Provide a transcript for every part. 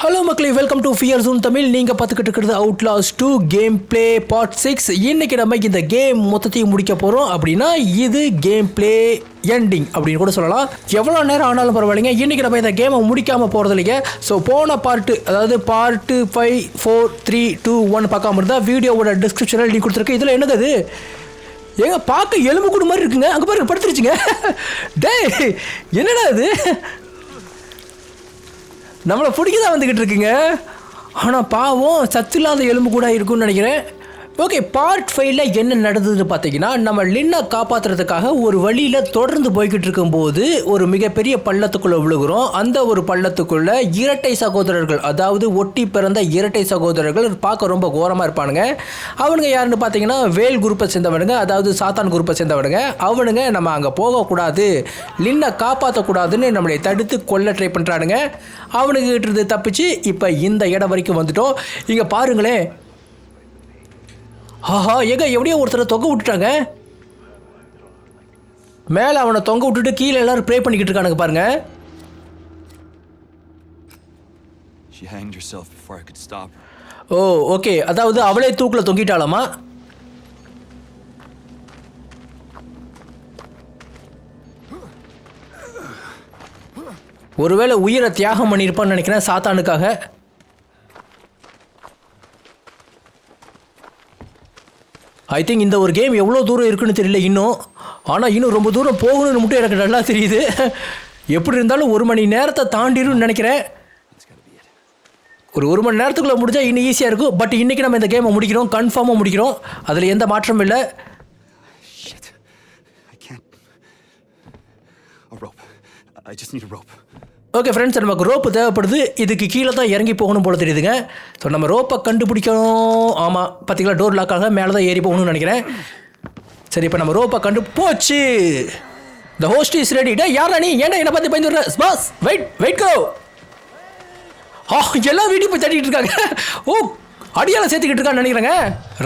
Hello மக்களே, welcome to fear zone Tamil. நீங்கள் பார்த்துக்கிட்டு இருக்கிறது அவுட்லாஸ் 2 கேம் பிளே பார்ட் 6. இன்றைக்கி நம்ம இந்த கேம் மொத்தத்தையும் முடிக்க போகிறோம். அப்படின்னா இது கேம் பிளே எண்டிங் அப்படின்னு கூட சொல்லலாம். எவ்வளோ நேரம் ஆனாலும் பரவாயில்லைங்க, இன்றைக்கி நம்ம இந்த கேமை முடிக்காமல் போகிறது இல்லைங்க. ஸோ போன பார்ட்டு, அதாவது பார்ட்டு 5, 4, 3, 2, 1 பார்க்காம இருந்தால் வீடியோவோட டிஸ்கிரிப்ஷனில் லிங்க் கொடுத்துருக்கு. இதில் என்னது அது? ஏங்க பார்க்க எலும்பு கூடு மாதிரி இருக்குங்க. அங்கே பாருங்க, படுத்துருச்சுங்க. டே என்னடா அது? நம்மளை பிடிக்க தான் வந்துக்கிட்டு இருக்குங்க. ஆனால் பாவம் சத்து இல்லாத எலும்பு கூட இருக்குன்னு நினைக்கிறேன். ஓகே, பார்ட் 5ல என்ன நடந்ததுன்னு பார்த்தீங்கன்னா, நம்ம லின்னை காப்பாற்றுறதுக்காக ஒரு வழியில் தொடர்ந்து போய்கிட்டு இருக்கும்போது ஒரு மிகப்பெரிய பள்ளத்துக்குள்ளே விழுகிறோம். அந்த ஒரு பள்ளத்துக்குள்ளே இரட்டை சகோதரர்கள், அதாவது ஒட்டி பிறந்த இரட்டை சகோதரர்கள் பார்க்க ரொம்ப கோரமாக இருப்பானுங்க. அவனுங்க யாருன்னு பார்த்தீங்கன்னா வேல் குரூப்பை சேர்ந்தவனுங்க, அதாவது சாத்தான் குரூப்பை சேர்ந்தவனுங்க. அவனுங்க நம்ம அங்கே போகக்கூடாது, லின்னை காப்பாற்றக்கூடாதுன்னு நம்மளை தடுத்து கொல்ல ட்ரை பண்ணுறானுங்க. அவனுக்கு கிட்டது தப்பிச்சு இப்போ இந்த இடம் வரைக்கும் வந்துட்டோம். இங்கே பாருங்களேன், ஆஹா ஏங்க எப்படியோ ஒருத்தரை தொங்க விட்டுட்டாங்க. மேலே அவனை தொங்க விட்டுட்டு கீழே எல்லாரும் ப்ரே பண்ணிக்கிட்டு இருக்கானுங்க பாருங்க. ஓ ஓகே, அதாவது அவளே தூக்கில் தொங்கிட்டாளாமா. ஒருவேளை உயிரை தியாகம் பண்ணியிருப்பான்னு நினைக்கிறேன் சாத்தானுக்காக. ஐ திங்க் இந்த ஒரு கேம் எவ்வளோ தூரம் இருக்குன்னு தெரியல இன்னும். ஆனால் இன்னும் ரொம்ப தூரம் போகணும்னு மட்டும் எனக்கு நல்லா தெரியுது. எப்படி இருந்தாலும் 1 மணி நேரத்தை தாண்டிடும்னு நினைக்கிறேன். ஒரு மணி நேரத்துக்குள்ளே முடிஞ்சால் இன்னும் ஈஸியாக இருக்கும். பட் இன்றைக்கி நம்ம இந்த கேமை முடிக்கிறோம், கன்ஃபார்மாக முடிக்கிறோம். அதில் எந்த மாற்றமும் இல்லை. ஓகே ஃப்ரெண்ட்ஸ், நமக்கு ரோப்பு தேவைப்படுது. இதுக்கு கீழே தான் இறங்கி போகணும் போல தெரியுதுங்க. ஸோ நம்ம ரோப்பை கண்டுபிடிக்கணும். ஆமாம், பார்த்தீங்களா டோர் லாக் ஆக மேலே தான் ஏறி போகணும்னு நினைக்கிறேன். சரி, இப்போ நம்ம ரோப்பை போச்சு. The host is ready. டே யாரா நீ? ஏன்டா என்னை பார்த்து பயந்து விடுற? Boss wait go. எல்லா வீடியும் போய் தட்டிக்கிட்டு இருக்காங்க. ஓ, அடியால் சேர்த்துக்கிட்டு இருக்கான்னு நினைக்கிறேங்க.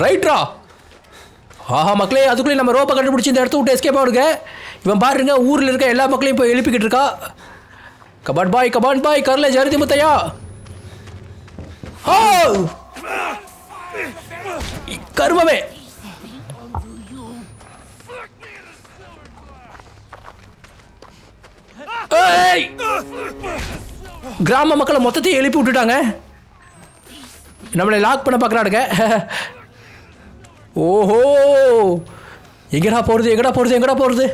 ரைட்ரா. ஆஹா மக்களே, அதுக்குள்ளே நம்ம ரோப்பை கண்டுபிடிச்சி இந்த இடத்த விட்டு எஸ்கேப் ஆகுங்க. இவன் பாருங்க, ஊரில் இருக்க எல்லா மக்களையும் போய் எழுப்பிக்கிட்டு இருக்கா. கபான் பாய் कर ले जल्दी मुतैया. கர்மமே. கிராம மக்களை மொத்தத்தையும் எழுப்பி விட்டுட்டாங்க. நம்மளை லாக் பண்ண பார்க்குறாடுங்க. ஓஹோ, எங்கடா போகிறது?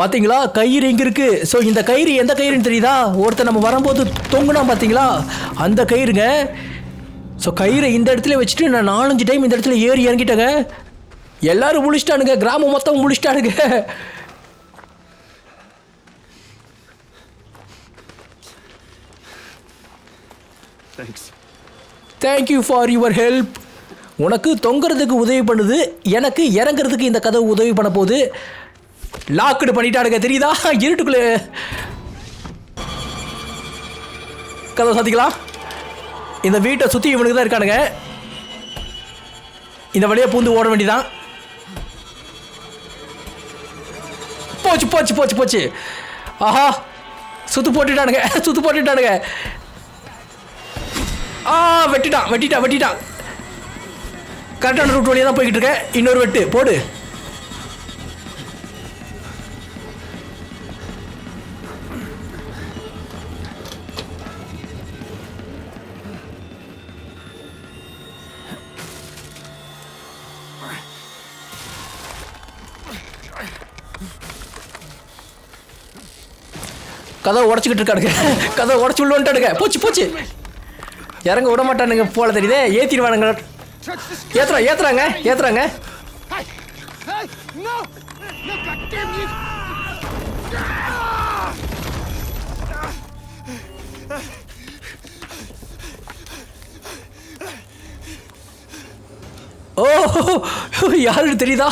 பார்த்தீங்களா, கயிறு எங்கே இருக்குது? ஸோ இந்த கயிறு எந்த கயிறுன்னு தெரியுதா? ஒருத்தர் நம்ம வரும்போது தொங்குனா பார்த்தீங்களா, அந்த கயிறுங்க. ஸோ கயிறை இந்த இடத்துல வச்சுட்டு நான் 4-5 டைம் இந்த இடத்துல ஏறி இறங்கிட்டேங்க. எல்லாரும் முழிச்சிட்டானுங்க, கிராமம் மொத்தம் முழிச்சிட்டானுங்க. Thank you for your help. உனக்கு தொங்குறதுக்கு உதவி பண்ணுது, எனக்கு இறங்குறதுக்கு இந்த கதவு உதவி பண்ண போகுது. லாக்டு பண்ணிட்டானுங்க தெரியுதா? இருட்டுக்குள்ளே கதை சாத்திக்கலாம். இந்த வீட்டை சுற்றி இவனுக்கு தான் இருக்கானுங்க. இந்த வழியாக பூந்து ஓட வேண்டியதான். போச்சு. ஆஹா, சுத்து போட்டுட்டானுங்க. வெட்டிட்டான். கரெக்டான ரூட் வழியாக தான் போய்கிட்டு இருக்கேன். இன்னொரு வெட்டு போடு. கதவை உடச்சிக்கிட்டு இருக்கானுங்க. கதவை உடச்சி உள்ள வந்துட்டானுங்க. போச்சு. இறங்க விட மாட்டானுங்க போல தெரியுதே. ஏற்றிடுவானுங்க. ஏற்றுறாங்க. ஓ, யாருன்னு தெரியுதா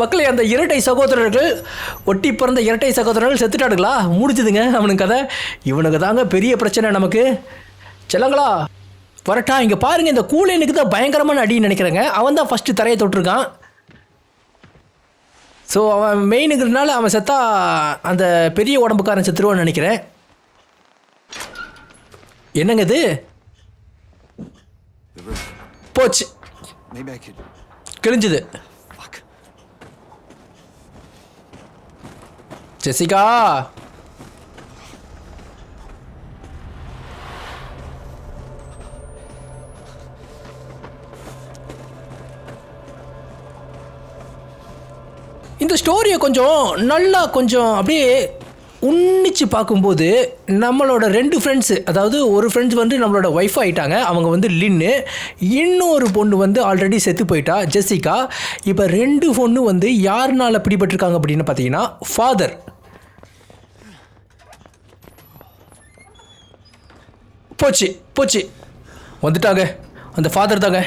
மக்களே? அந்த இரட்டை சகோதரர்கள், ஒட்டி பிறந்த இரட்டை சகோதரர்கள் செத்துட்டானுங்களா? முடிச்சுதுங்க அவனுக்கு கதை. இவனுக்கு தாங்க பெரிய பிரச்சனை நமக்கு. செல்லங்களா வரட்டா? இங்கே பாருங்கள், இந்த கூலைனுக்கு தான் பயங்கரமான அடின்னு நினைக்கிறேங்க. அவன் தான் ஃபஸ்ட்டு தரையை தொட்டிருக்கான். ஸோ அவன் மெயினுங்கிறதுனால அவன் செத்தா அந்த பெரிய உடம்புக்காரன் செத்துருவான்னு நினைக்கிறேன். என்னங்க இது போச்சு, கிழிஞ்சுது. ஜெசிகா இந்த ஸ்டோரியை கொஞ்சம் அப்படியே உன்னிச்சு பார்க்கும்போது நம்மளோட 2 ஃப்ரெண்ட்ஸு, அதாவது ஒரு ஃப்ரெண்ட்ஸ் வந்து நம்மளோட ஒய்ஃப் ஆகிட்டாங்க, அவங்க வந்து லின்னு. இன்னொரு பொண்ணு வந்து ஆல்ரெடி செத்து போயிட்டா, ஜெசிகா. இப்போ 2 பொண்ணு வந்து யாருனால பிடிபட்டிருக்காங்க அப்படின்னு பார்த்தீங்கன்னா ஃபாதர். போச்சு வந்துட்டாங்க, அந்த ஃபாதர் தாங்க.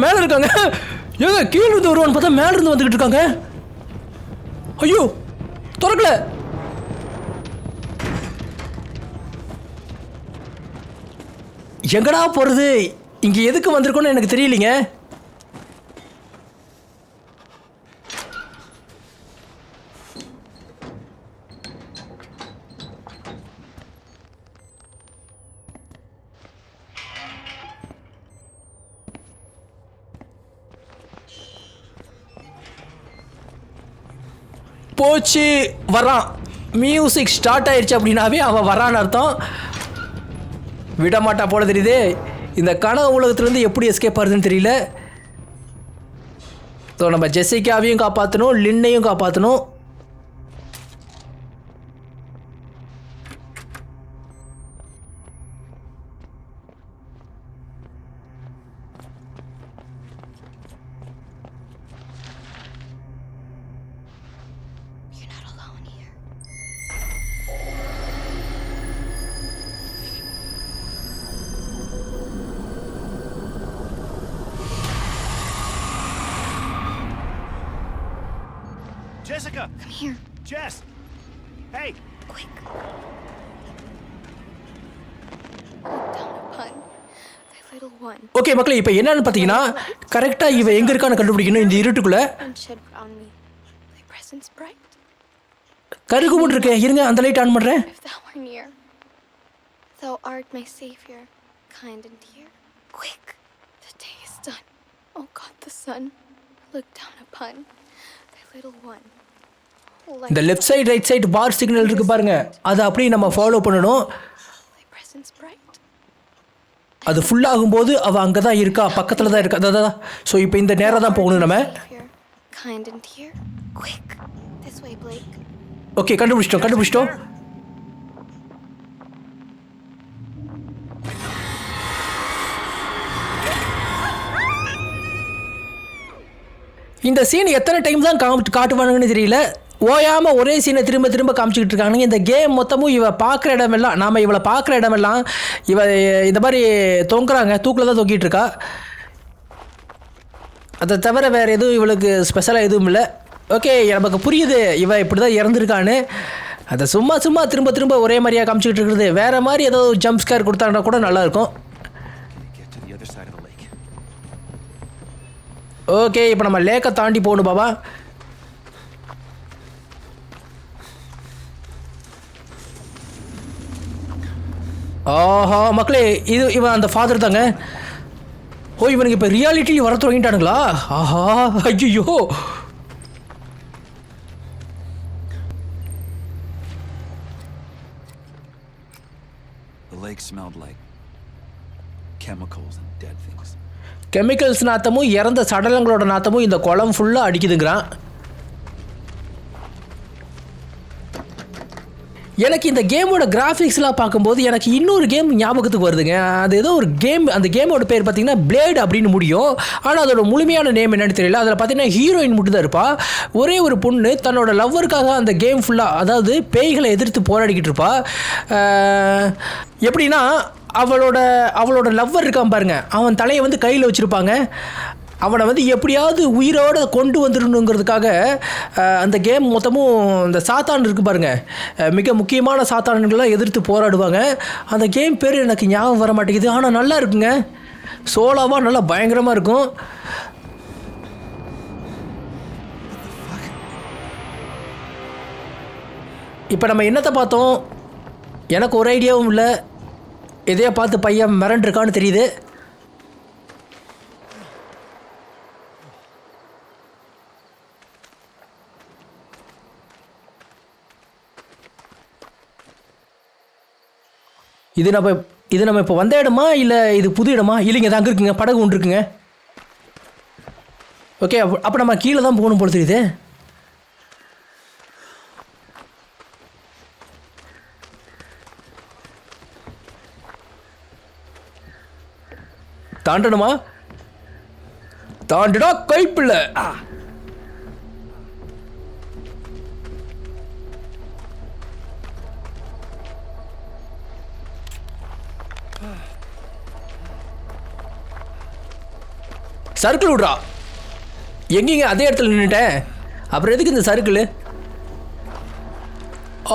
மேலே இருக்காங்க. ஏங்க கீழே இருந்து வருவான்னு பார்த்தா மேலே இருந்து வந்துக்கிட்டு இருக்காங்க. ஐயோ திறக்கல. எங்கடா போகிறது, இங்கே எதுக்கு வந்திருக்கோன்னு எனக்கு தெரியலைங்க. போச்சு, வரான். மியூசிக் ஸ்டார்ட் ஆயிடுச்சு அப்படின்னாவே அவன் வரான்னு அர்த்தம். விடமாட்டா போல தெரியுது. இந்த கனவு உலகத்துலேருந்து எப்படி எஸ்கேப் ஆகுதுன்னு தெரியல. ஸோ நம்ம ஜெசிகாவையும் காப்பாற்றணும், லின்னையும் காப்பாற்றணும். Jessica! Come here. Jess! Hey! Quick. Look down upon thy little one. Okay மக்களே, இப்போ என்னன்னு பார்த்தீங்கன்னா கரெக்டாக இவன் எங்கே இருக்கான்னு கண்டுபிடிக்கணும். இந்த இருட்டுக்குள்ளே And shed round me thy presence bright. கருகுமுன் இருக்கு. இருங்க, அந்த லைட் ஆன் பண்ணுறேன். If thou art near, thou art my Savior, kind and dear. Quick, the day is done. Oh God, the sun, look down upon thy little one. இந்த left side right side பார் signal இருக்கு பாருங்க, அதை அப்படியே நம்ம follow பண்ணணும். அது full ஆகும்போது அவள் அங்கே தான் இருக்கா, பக்கத்தில் தான் இருக்கா. அதான். ஸோ இப்போ இந்த நேரம் தான் போகணும் நம்ம. ஓகே, கண்டுபிடிச்சிட்டோம். இந்த சீன் எத்தனை டைம் தான் காட்டுவானுங்கன்னு தெரியல. ஓயாமல் ஒரே சீனை திரும்ப காமிச்சிக்கிட்டு இருக்காங்க. இந்த கேம் மொத்தமும் இவ பார்க்குற இடமெல்லாம், நாம் இவளை பார்க்குற இடமெல்லாம் இவ இந்த மாதிரி தொங்குறாங்க, தூக்கில் தான் தொங்கிட்டு இருக்கா. அதை தவிர வேறு எதுவும் இவளுக்கு ஸ்பெஷலாக எதுவும் இல்லை. ஓகே, நமக்கு புரியுது இவ இப்படி தான் இறந்துருக்கான்னு. அதை சும்மா திரும்ப ஒரே மாதிரியாக காமிச்சிக்கிட்டு இருக்கிறது. வேறு மாதிரி ஏதோ ஜம்ப் ஸ்கேர் கொடுத்தாங்கன்னா கூட நல்லாயிருக்கும். ஓகே, இப்போ நம்ம லேக்கை தாண்டி போகணும் பாபா. ஆஹா மக்களே, இவன் அந்த ஃபாதர் தாங்க. ஓ, இவனுக்கு இப்போ ரியாலிட்டியில் வர தொடங்கிட்டானுங்களா? ஆஹா, ஐயோ. The lake smelled like chemicals and dead things. Chemicals நாத்தமும் இறந்த சடலங்களோட நாத்தமும் இந்த குளம் ஃபுல்லாக அடிக்குதுங்கிறான். எனக்கு இந்த கேமோட கிராஃபிக்ஸ்லாம் பார்க்கும்போது எனக்கு இன்னொரு கேம் ஞாபகத்துக்கு வருதுங்க. அது ஏதோ ஒரு கேம், அந்த கேமோட பேர் பார்த்தீங்கன்னா பிளேட் அப்படின்னு முடியும். ஆனால் அதோட முழுமையான நேம் என்னன்னு தெரியல. அதில் பார்த்தீங்கன்னா ஹீரோயின் மட்டும் தான் இருப்பா. ஒரே ஒரு பொண்ணு தன்னோட லவ்வருக்காக அந்த கேம் ஃபுல்லாக, அதாவது பேய்களை எதிர்த்து போராடிக்கிட்டு இருப்பா. எப்படின்னா அவளோட லவ்வர் இருக்கான் பாருங்க, அவன் தலையை வந்து கையில் வச்சுருப்பாங்க. அவனை வந்து எப்படியாவது உயிரோடு கொண்டு வந்துடணுங்கிறதுக்காக அந்த கேம் மொத்தமும் இந்த சாத்தான் இருக்குது பாருங்கள், மிக முக்கியமான சாத்தான்கள்லாம் எதிர்த்து போராடுவாங்க. அந்த கேம் பேர் எனக்கு ஞாபகம் வர மாட்டேங்குது, ஆனால் நல்லா இருக்குங்க. சோலாவாக நல்லா பயங்கரமாக இருக்கும். இப்போ நம்ம என்னத்தை பார்த்தோம்? எனக்கு ஒரு ஐடியாவும் இல்லை. எதையா பார்த்து பையன் மிரண்டிருக்கான்னு தெரியுது. இது நம்ம இப்போ வந்த இடமா இல்லை இது புது இடமா? இல்லைங்க, தான் அங்கே இருக்குங்க, படகு ஒன்று இருக்குங்க. ஓகே, அப்போ நம்ம கீழே தான் போகணும் போல தெரியுது. தாண்டணுமா? தாண்டுடா கைப்பிள்ளை. சர்க்கிள் விட்றா. எங்கேங்க அதே இடத்துல நின்றுட்டேன், அப்புறம் எதுக்கு இந்த சர்க்கிள்?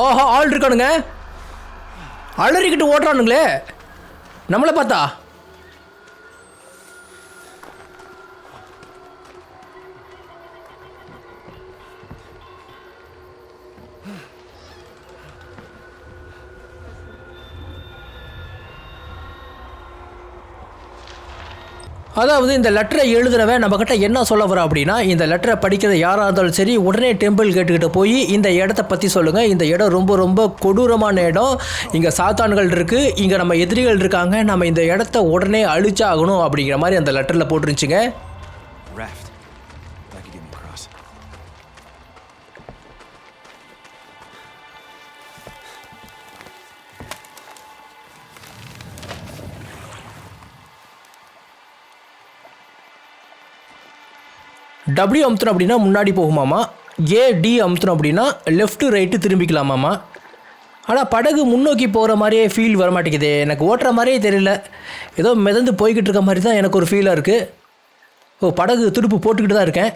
ஆஹா, ஆள் இருக்கானுங்க, அலறிக்கிட்டு ஓட்டுறானுங்களே நம்மளை பார்த்தா. அதாவது இந்த லெட்டரை எழுதுறவன் நம்மக்கிட்ட என்ன சொல்ல வரா அப்படின்னா, இந்த லெட்டரை படிக்கிற யாராக இருந்தாலும் சரி, உடனே டெம்பிள் கேட்டுக்கிட்ட போய் இந்த இடத்த பற்றி சொல்லுங்கள். இந்த இடம் ரொம்ப ரொம்ப கொடூரமான இடம், இங்கே சாத்தான்கள் இருக்குது, இங்கே நம்ம எதிரிகள் இருக்காங்க, நம்ம இந்த இடத்த உடனே அழிச்சாகணும் அப்படிங்கிற மாதிரி அந்த லெட்டரில் போட்டுருந்துச்சுங்க. டபிள்யூ அமுத்தணும் அப்படின்னா முன்னாடி போகுமாமா, ஏடி அமுத்தணும் அப்படின்னா லெஃப்ட்டு ரைட்டு திரும்பிக்கலாமாமா. ஆனால் படகு முன்னோக்கி போகிற மாதிரியே ஃபீல் வர மாட்டேங்குது, எனக்கு ஓட்டுற மாதிரியே தெரியல, ஏதோ மிதந்து போய்கிட்டு இருக்க மாதிரி தான் எனக்கு ஒரு ஃபீலாக இருக்குது. ஓ, படகு துடுப்பு போட்டுக்கிட்டு தான் இருக்கேன்.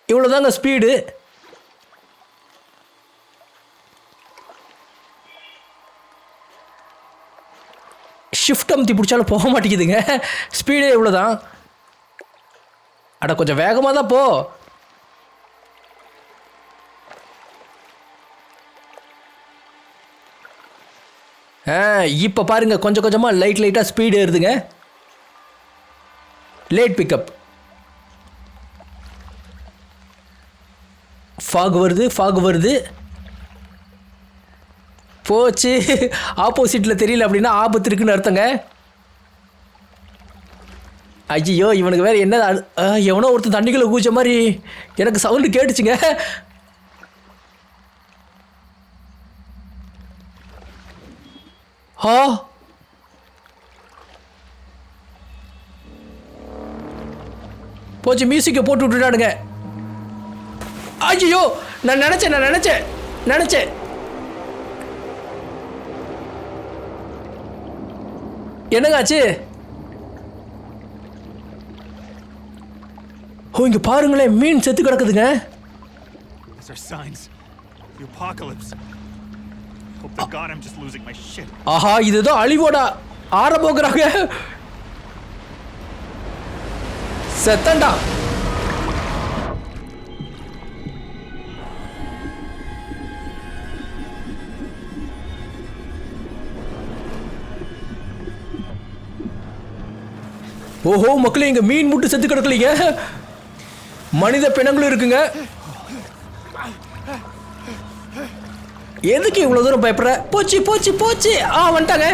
இவ்வளோ தாங்க ஸ்பீடு. ஷிஃப்ட் அமுத்தி பிடிச்சாலும் போக மாட்டேங்குதுங்க, ஸ்பீடே இவ்வளோ தான். அட கொஞ்சம் வேகமாக தான் போ. இப்போ பாருங்க, கொஞ்சம் கொஞ்சமாக லைட்டாக ஸ்பீடு ஏறுதுங்க. Late pickup. ஃபாக் வருது. போச்சு, ஆப்போசிட்டில் தெரியல அப்படின்னா ஆபத்து இருக்குன்னு அர்த்தங்க. ஐயோ, இவனுக்கு வேறு என்ன, எவனோ ஒருத்தர் தண்ணிக்குள்ளே கூச்ச மாதிரி எனக்கு சவுண்டு கேட்டுச்சுங்க. போச்சு, மியூசிக்கை போட்டு விட்டுட்டானுங்க. ஐயோ, நான் நினச்சேன். என்னங்காச்சு? ஓ, இங்க பாருங்களேன், மீன் செத்து கிடக்குதுங்க. ஆஹா, இதுதான் அழிவோட ஆரம்போக்குறாங்க. செத்தண்டா. ஓஹோ மக்களே, இங்க மீன் முட்டு செத்து கிடக்கலீங்க, மனித பிணங்களும் இருக்குங்க. எதுக்கு இவ்வளவு தூரம் பயப்படுற? போச்சு. வந்துட்டாங்க.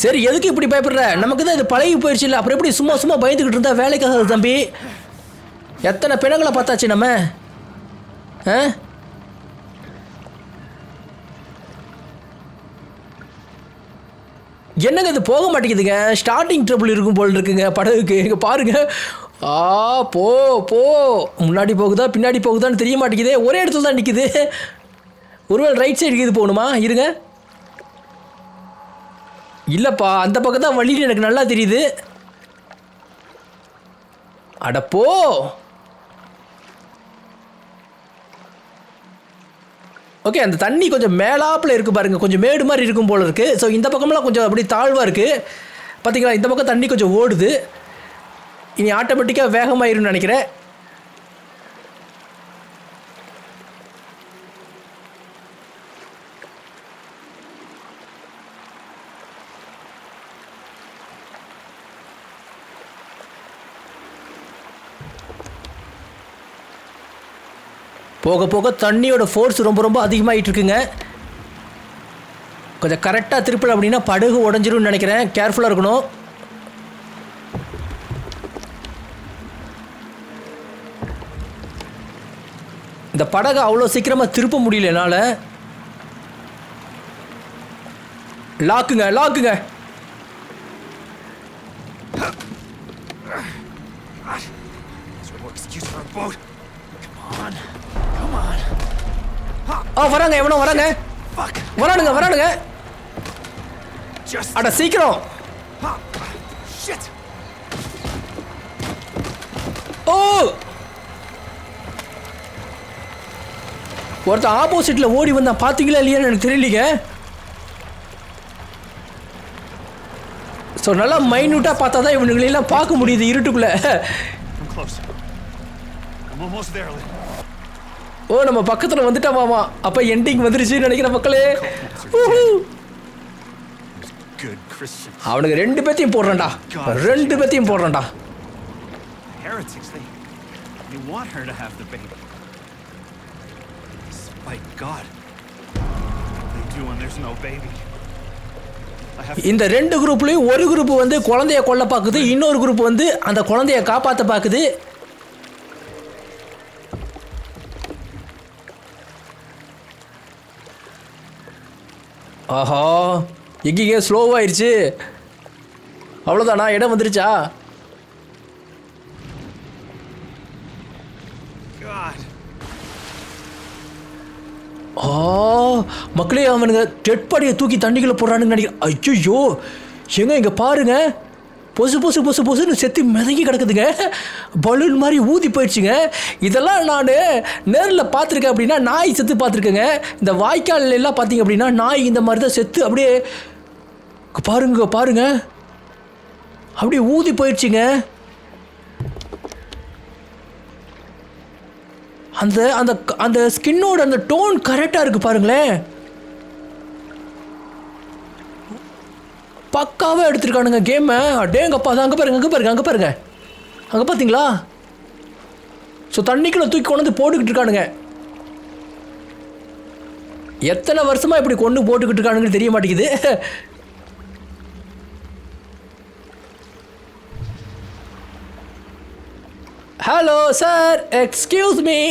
சரி, எதுக்கு இப்படி பயப்படுற? நமக்கு தான் இது பழகி போயிடுச்சு இல்லை, அப்புறம் எப்படி சும்மா பயந்துக்கிட்டு இருந்தா வேலைக்காக தம்பி. எத்தனை பிணங்களை பார்த்தாச்சு நம்ம. என்னங்க இது போக மாட்டேங்குதுங்க. ஸ்டார்டிங் ட்ரபிள் இருக்கும் போல் இருக்குங்க படகுக்கு. இங்கே பாருங்க. போ போ முன்னாடி போகுதா பின்னாடி போகுதான்னு தெரிய மாட்டேங்குது. ஒரே இடத்துல தான் நிற்கிது. ஒருவேளை ரைட் சைடுக்கு இது போகணுமா? இருங்க. இல்லைப்பா, அந்த பக்கம் தான் வழின்னு எனக்கு நல்லா தெரியுது. அடப்போ. ஓகே, அந்த தண்ணி கொஞ்சம் மேலாப்பில் இருக்குது பாருங்கள். கொஞ்சம் மேடு மாதிரி இருக்கும் போல் இருக்குது. ஸோ இந்த பக்கமெல்லாம் கொஞ்சம் அப்படி தாழ்வாக இருக்குது பார்த்தீங்களா. இந்த பக்கம் தண்ணி கொஞ்சம் ஓடுது. இனி ஆட்டோமேட்டிக்காக வேகமாயிரும்னு நினைக்கிறேன். போக போக தண்ணியோட ஃபோர்ஸ் ரொம்ப ரொம்ப அதிகமாகிட்டு இருக்குங்க. கொஞ்சம் கரெக்டாக திருப்பல அப்படின்னா படகு உடஞ்சிரும்னு நினைக்கிறேன். கேர்ஃபுல்லாக இருக்கணும். இந்த படகை அவ்வளோ சீக்கிரமாக திருப்ப முடியல என்னால். லாக்குங்க லாக்குங்க. வராங்க, எவனோ வராங்க. வரானுங்க வரானுங்க. அட சீக்கிரம். ஓ, ஒருத்தன் ஆப்போசிட்ல ஓடி வந்தான். பாத்தீங்களா இல்லையான்னு எனக்கு தெரியலீங்க. ஸோ நல்லா மைன்யூட்டா பார்த்தா தான் இவனுங்களெல்லாம் பார்க்க முடியுது இருட்டுக்குள்ள. ஓ, நம்ம பக்கத்தில் வந்துட்டா மாமா. அப்போ எண்டிங் வந்துருச்சுன்னு நினைக்கிற மக்களே. அவனுக்கு 2 பேத்தையும் போடுறான்டா. 2 பேத்தையும் போடுறான்டா. இந்த 2 குரூப்லயும் ஒரு குரூப் வந்து குழந்தைய கொல்ல பார்க்குது, இன்னொரு குரூப் வந்து அந்த குழந்தைய காப்பாற்ற பார்க்குது. ஆஹா, எங்கேங்க ஸ்லோவாகிடுச்சு. அவ்வளோதானா? இடம் வந்துருச்சா? மக்களே, அவனுங்க டெட் பாடியை தூக்கி தண்ணிக்குள்ள போடுறானுன்னு நினைக்கிறேன். ஐயோ, எங்க இங்கே பாருங்க. பொசு பொசு பொசு பொசுன்னு செத்து மிதங்கி கிடக்குதுங்க. பலூன் மாதிரி ஊதி போயிடுச்சுங்க. இதெல்லாம் நான் நேரில் பார்த்துருக்கேன். அப்படின்னா நாய் செத்து பார்த்துருக்கேங்க. இந்த வாய்க்கால் எல்லாம் பார்த்தீங்க அப்படின்னா நாய் இந்த மாதிரி தான் செத்து அப்படியே பாருங்க பாருங்க அப்படியே ஊதி போயிடுச்சுங்க. அந்த அந்த அந்த ஸ்கின்னோட அந்த டோன் கரெக்டாக இருக்குது பாருங்களேன். பக்காவாக எடுத்துருக்கானுங்க கேமை. டேங்கப்பா, அது அங்கே பாருங்க, அங்கே பாருங்க, அங்கே பாருங்க, அங்கே பார்த்தீங்களா? ஸோ தண்ணிக்குள்ள தூக்கி கொண்டு வந்து போட்டுக்கிட்டு இருக்கானுங்க. எத்தனை வருஷமாக இப்படி கொண்டு போட்டுக்கிட்டு இருக்கானுங்கன்னு தெரிய மாட்டேங்குது. Hello sir, excuse me.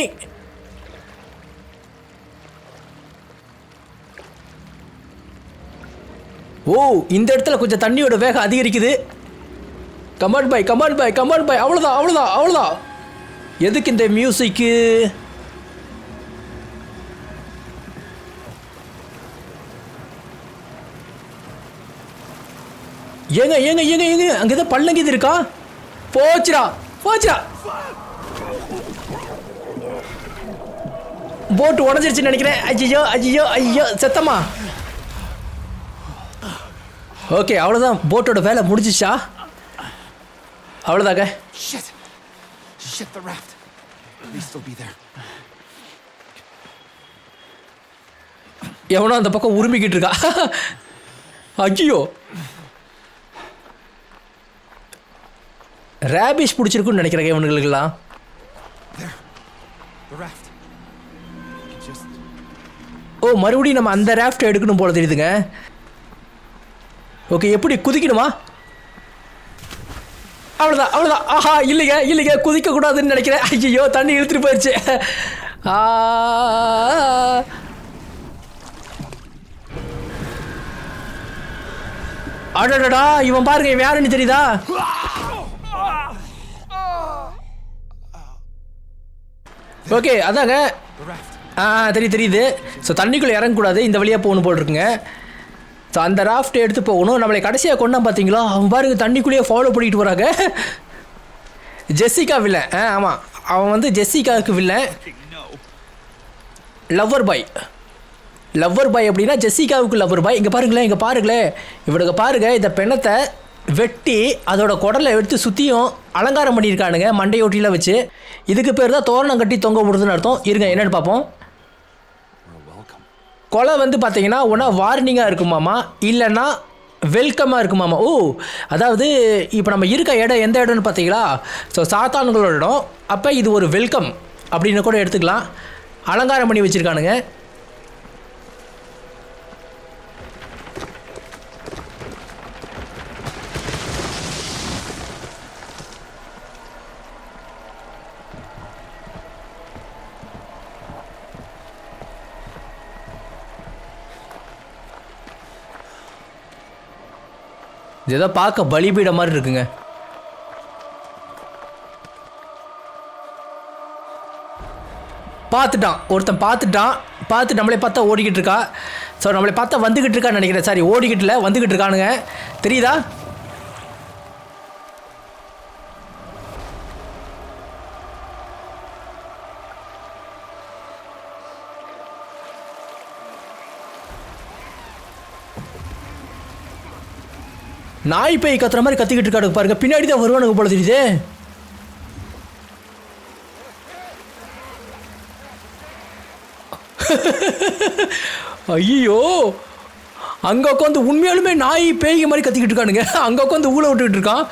Oh, இந்த இடத்துல கொஞ்சம் தண்ணியோட வேகம் அதிகரிக்குது. Come on boy, come on boy, come on boy. அவ்வளோதான் அவ்வளோதான் அவ்வளோதான். எதுக்கு இந்த மியூசிக்கு? ஏங்க ஏங்க ஏங்க ஏங்க அங்கே ஏதோ பள்ளங்கீது இருக்கா? போச்சுடா போச்சுடா. போட்டு உடஞ்சிருச்சுன்னு நினைக்கிறேன். ஐயோ ஐயோ ஐயோ, செத்தம்மா. ஓகே, அவ்வளோதான். போட்டோட வேலை முடிஞ்சிச்சா? அவ்வளோதாங்க. எவனோ அந்த பக்கம் உரிமிக்கிட்டு இருக்கா. ஐயோ, ரேபிஷ் பிடிச்சிருக்குன்னு நினைக்கிறேன் இவனுங்களுக்கெல்லாம். ஓ, மறுபடியும் நம்ம அந்த ராஃப்ட் எடுக்கணும் போல தெரியுதுங்க. ஓகே, எப்படி குதிக்கணுமா? அவ்வளோதான் அவ்வளோதான். ஆஹா, இல்லைங்க இல்லைங்க, குதிக்கக்கூடாதுன்னு நினைக்கிறேன். ஐயோ, தண்ணி இழுத்துட்டு போயிடுச்சு. அடடடா இவன் பாருங்க இவன் யாருன்னு தெரியுதா? ஓகே அதாங்க. The raft. தெரியுது. ஸோ தண்ணிக்குள்ளே இறங்கக்கூடாது, இந்த வழியாக போகணும் போட்டிருக்குங்க. ஸோ அந்த ராஃப்ட்டை எடுத்து போகணும். நம்மளை கடைசியாக கொண்டா பார்த்தீங்களா, அவன் பாருங்க தண்ணிக்குள்ளேயே ஃபாலோ பண்ணிட்டு போகிறாங்க. Jessica villain. ஆமாம், அவன் வந்து ஜெஸ்ஸிகாவுக்கு villain. No. Lover boy. Lover boy அப்படின்னா ஜெஸ்ஸிகாவுக்கு லவ்வர் பாய். இங்கே பாருங்களேன் இவனுக்கு பாருங்கள், இந்த பெண்ணத்தை வெட்டி அதோட குடலை எடுத்து சுற்றியும் அலங்காரம் பண்ணியிருக்கானுங்க மண்டையோட்டியில் வச்சு. இதுக்கு பேர் தான் தோரணம் கட்டி தொங்க விடுறதுன்னு அர்த்தம். இருங்க என்னென்னு பார்ப்போம். கொலை வந்து பார்த்தீங்கன்னா ஒன்றா வார்னிங்காக இருக்குமாமா, இல்லைன்னா வெல்கமாக இருக்குமாமா. ஓ, அதாவது இப்போ நம்ம இருக்க இடம் எந்த இடம்னு பார்த்தீங்களா, ஸோ சாத்தான்களோட இடம். அப்போ இது ஒரு வெல்கம் அப்படின்னு கூட எடுத்துக்கலாம். அலங்காரம் பண்ணி வச்சுருக்கானுங்க. இது ஏதோ பார்க்க பலிபீடம் மாதிரி இருக்குங்க. ஒருத்தன் பார்த்து நம்மளே பார்த்தா ஓடிக்கிட்டு இருக்கா. ஸோ நம்மளை பார்த்தா வந்துக்கிட்டு இருக்கான்னு நினைக்கிறேன். சாரி, ஓடிக்கிட்டுல வந்துக்கிட்டு இருக்கானுங்க. தெரியுதா? நாய் பேய் கத்துற மாதிரி கத்திக்கிட்டு இருக்காடு பாருங்க. பின்னாடி தான் வருவானுங்க போல தெரியுது. ஐயோ, அங்க உட்காந்து உண்மையாலுமே நாய் பேய்க மாதிரி கத்திக்கிட்டு இருக்கானுங்க. அங்க உட்காந்து ஊழ விட்டுக்கிட்டு இருக்கான்.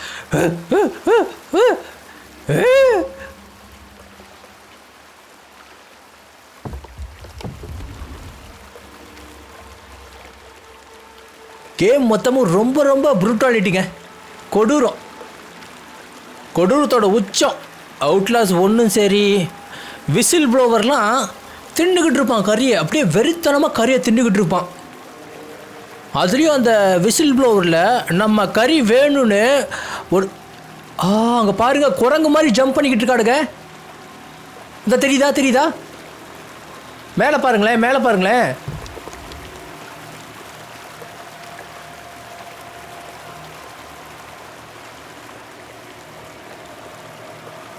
கேம் மொத்தமும் ரொம்ப ரொம்ப ப்ரூட்டாலிட்டிங்க. கொடூரத்தோட உச்சம். அவுட்லாஸ் 1 சரி, விசில் ப்ளோவர்லாம் தின்னுக்கிட்டு இருப்பான் கறியை. அப்படியே வெறித்தனமாக கறியை தின்னுக்கிட்டு இருப்பான். அதுலேயும் அந்த விசில் ப்ளோவரில் நம்ம கறி வேணும்னு ஒரு அங்கே பாருங்கள், குரங்கு மாதிரி ஜம்ப் பண்ணிக்கிட்டு இருக்காடுங்க. இந்த தெரியுதா? மேலே பாருங்களேன்.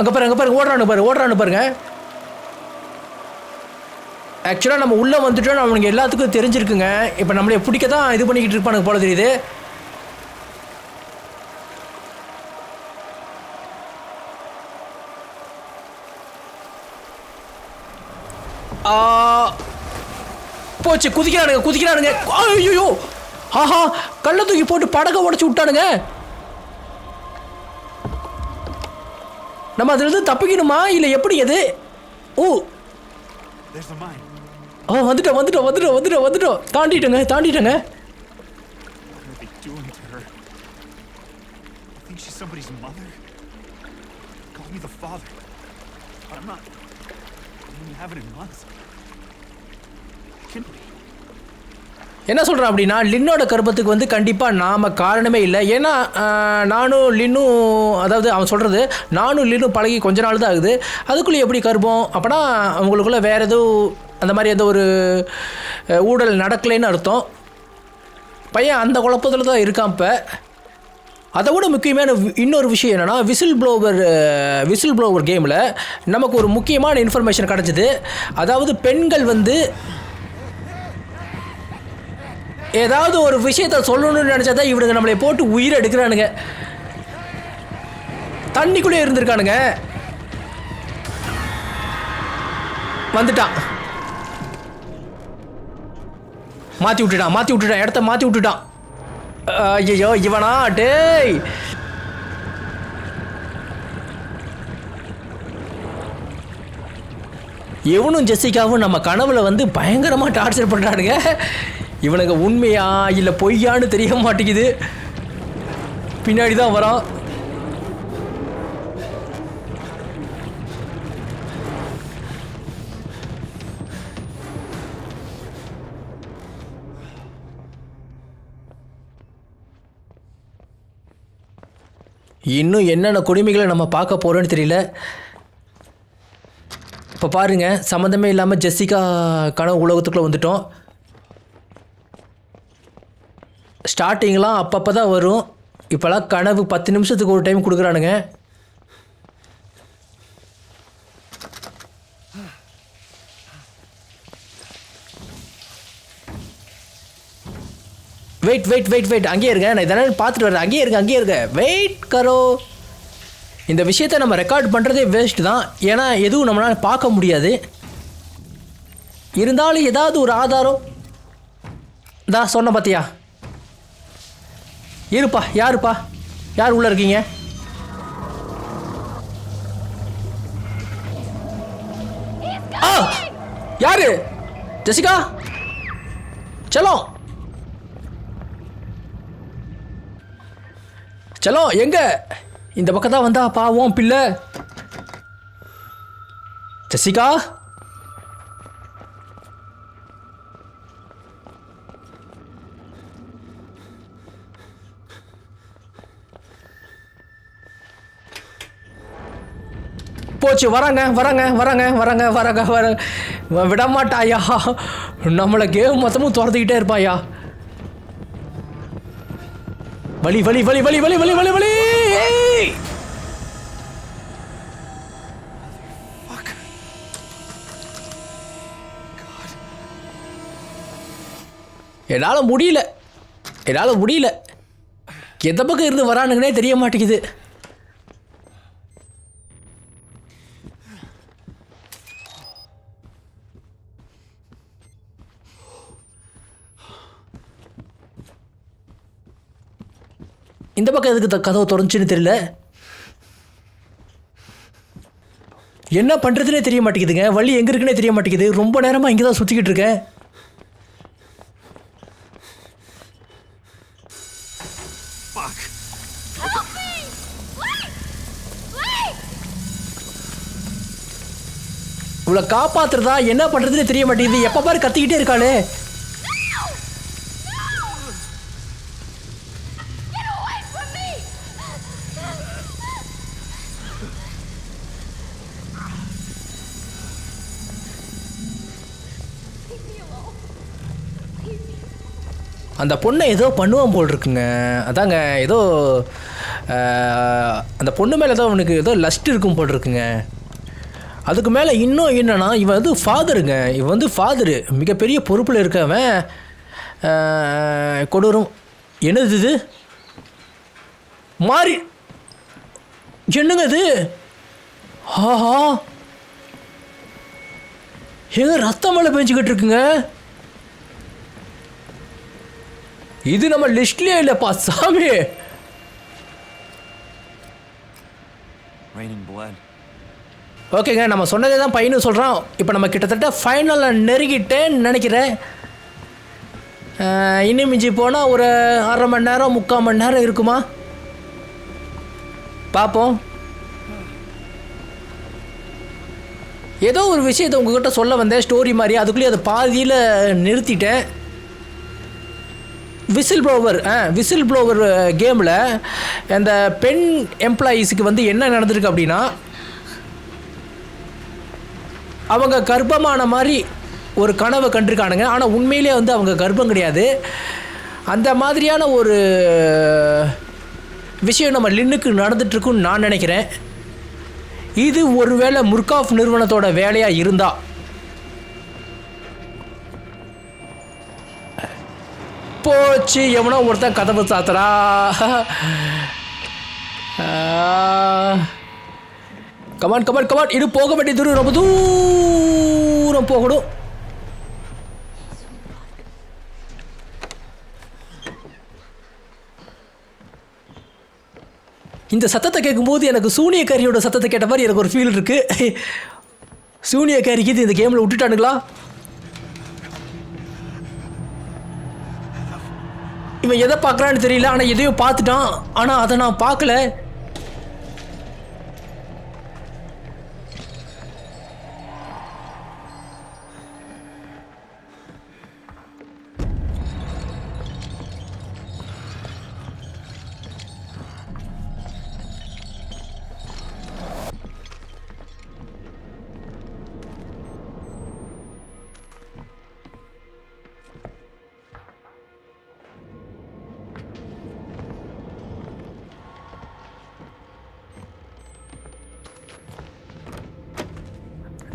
அங்கே பாருங்க ஓடுறானு பாருங்க. ஆக்சுவலாக நம்ம உள்ளே வந்துட்டோம், அவனுக்கு எல்லாத்துக்கும் தெரிஞ்சிருக்குங்க. இப்போ நம்மளே பிடிக்க தான் இது பண்ணிக்கிட்டு இருப்பானுங்க போல தெரியுது. போச்சு, குதிக்கிறானுங்க. ஐயோ, ஆஹா, கல்லை தூக்கி போட்டு படகை உடச்சி விட்டானுங்க. நம்ம அதுலேருந்து தப்பிக்கணுமா இல்லை எப்படி? அது வந்துட்டோம். தாண்டிட்டங்க. என்ன சொல்கிறேன் அப்படின்னா, லின்னோட கர்ப்பத்துக்கு வந்து கண்டிப்பாக நாம் காரணமே இல்லை. ஏன்னா நானும் லின்னும், அதாவது அவன் சொல்கிறது, நானும் லின்னும் பழகி கொஞ்ச நாள் தான் ஆகுது. அதுக்குள்ளே எப்படி கர்ப்பம்? அப்போனா அவங்களுக்குள்ளே வேறு எதுவும் அந்த மாதிரி எந்த ஒரு ஊழல் நடக்கலைன்னு அர்த்தம். பையன் அந்த குழப்பத்தில் தான் இருக்கான். இப்போ அதை விட முக்கியமான இன்னொரு விஷயம் என்னென்னா, விசில் ப்ளோவர் கேமில் நமக்கு ஒரு முக்கியமான இன்ஃபர்மேஷன் கிடச்சிது. அதாவது பெண்கள் வந்து ஏதாவது ஒரு விஷயத்த சொல்லணும்னு நினச்சாதான் இவனுங்க நம்மளை போட்டு உயிரை எடுக்கிறானுங்க. தண்ணிக்குள்ளே இருந்திருக்கானுங்க. வந்துட்டான், மாற்றி விட்டுட்டான், இடத்த மாற்றி விட்டுட்டான். ஐயோ, இவனா? டேய், இவனும் ஜெசிகாவும் நம்ம கனவுல வந்து பயங்கரமாக டார்ச்சர் பண்ணுறானுங்க. இவனுங்க உண்மையா இல்லை பொய்யான்னு தெரிய மாட்டேங்குது. பின்னாடி தான் வரான். இன்னும் என்னென்ன கொடுமைகளை நம்ம பார்க்க போகிறோன்னு தெரியல. இப்போ பாருங்கள், சம்மந்தமே இல்லாமல் ஜெசிகா கனவு உலகத்துக்குள்ளே வந்துட்டோம். ஸ்டார்டிங்லாம் அப்பப்போ தான் வரும். இப்போலாம் கனவு 10 நிமிஷத்துக்கு ஒரு டைம் கொடுக்குறானுங்க. வெயிட் வெயிட் வெயிட் வெயிட் அங்கேயே இருங்க, நான் இதெல்லாம் பார்த்துட்டு வரேன். அங்கேயே இருங்க வெயிட் கரோ. இந்த விஷயத்தை நம்ம ரெக்கார்ட் பண்ணுறதே வேஸ்ட் தான், ஏன்னா எதுவும் நம்மளால் பார்க்க முடியாது. இருந்தாலும் ஏதாவது ஒரு ஆதாரம் தான் சொன்ன பார்த்தியா. இருப்பா, யார் உள்ளே இருக்கீங்க? ஆ, யாரு? ஜெசிகா, சலோ எங்க? இந்த பக்கம் தான் வந்தா பாவம் பிள்ளை. ஜெசிகா, போச்சு. வராங்க. விடமாட்டாயா, நம்மளை கேம் மொத்தமும் துரத்துக்கிட்டே இருப்பாயா. வலி. என்னால் முடியல. எந்த பக்கம் இருந்து வரானுங்கன்னே தெரிய மாட்டேங்குது. இந்த பக்கம் எதுக்கு கதவு திறந்துச்சுன்னு தெரியல. என்ன பண்ணுறதுனே தெரிய மாட்டேங்குதுங்க. வழி எங்கே இருக்குன்னே தெரிய மாட்டேங்குது. ரொம்ப நேரமாக இங்கே தான் சுற்றிக்கிட்டு இருக்கேன். இவ்வளோ காப்பாத்துறதா என்ன பண்ணுறதுனே தெரிய மாட்டேங்குது. எப்போ பாரு கத்திக்கிட்டே இருக்காளே. அந்த பொண்ணை ஏதோ பண்ணுவான் போல் இருக்குங்க. அதாங்க ஏதோ அந்த பொண்ணு மேலே ஏதோ அவனுக்கு ஏதோ லஸ்ட் இருக்கும் போல் இருக்குங்க. அதுக்கு மேலே இன்னும் என்னன்னா, இவன் வந்து ஃபாதருங்க. இவன் வந்து ஃபாதரு, மிகப்பெரிய பொறுப்பில் இருக்கவன். கொடூரம். என்னது இது? மாறி என்னங்க இது? ஆஹா, எங்க ரத்த மழை பெஞ்சுக்கிட்டு இருக்குங்க. இது நம்ம லிஸ்ட்லயே இல்லப்பா சாமி. ஓகேங்க, நம்ம சொன்னதே தான் பையனு சொல்கிறோம். இப்போ நம்ம கிட்டத்தட்ட ஃபைனலில் நெருங்கிட்டேன்னு நினைக்கிறேன். இன்னும் மிஞ்சி போனால் ஒரு 1/2 மணி நேரம் 3/4 மணி நேரம் இருக்குமா, பார்ப்போம். ஏதோ ஒரு விஷயத்தை உங்ககிட்ட சொல்ல வந்தேன், ஸ்டோரி மாதிரி. அதுக்குள்ளேயே அதை பாதியில் நிறுத்திட்டேன். விசில் ப்ளோவர் கேமில் அந்த பெண் எம்ப்ளாயீஸுக்கு வந்து என்ன நடந்திருக்கு அப்படின்னா, அவங்க கர்ப்பமான மாதிரி ஒரு கனவை கண்டிருக்கானுங்க. ஆனால் உண்மையிலே வந்து அவங்க கர்ப்பம் கிடையாது. அந்த மாதிரியான ஒரு விஷயம் நம்ம லின்னுக்கு நடந்துட்டுருக்குன்னு நான் நினைக்கிறேன். இது ஒருவேளை முர்காஃப் நிறுவனத்தோட வேலையாக இருந்தா, போச்சு, எவனோ ஒருத்தன் கதவு சாத்துறா. கமான், இது போக வேண்டிய தூரம் ரொம்ப தூரம் போகணும். இந்த சத்தத்தை கேட்கும்போது எனக்கு சூனியக்காரியோட சத்தத்தை கேட்ட மாதிரி எனக்கு ஒரு ஃபீல் இருக்கு. சூனியக்காரிக்கு இந்த கேமில் விட்டுட்டானுங்களா? இவன் எதை பார்க்குறான்னு தெரியல, ஆனால் எதையோ பார்த்துட்டான். ஆனால் அதை நான் பார்க்கல.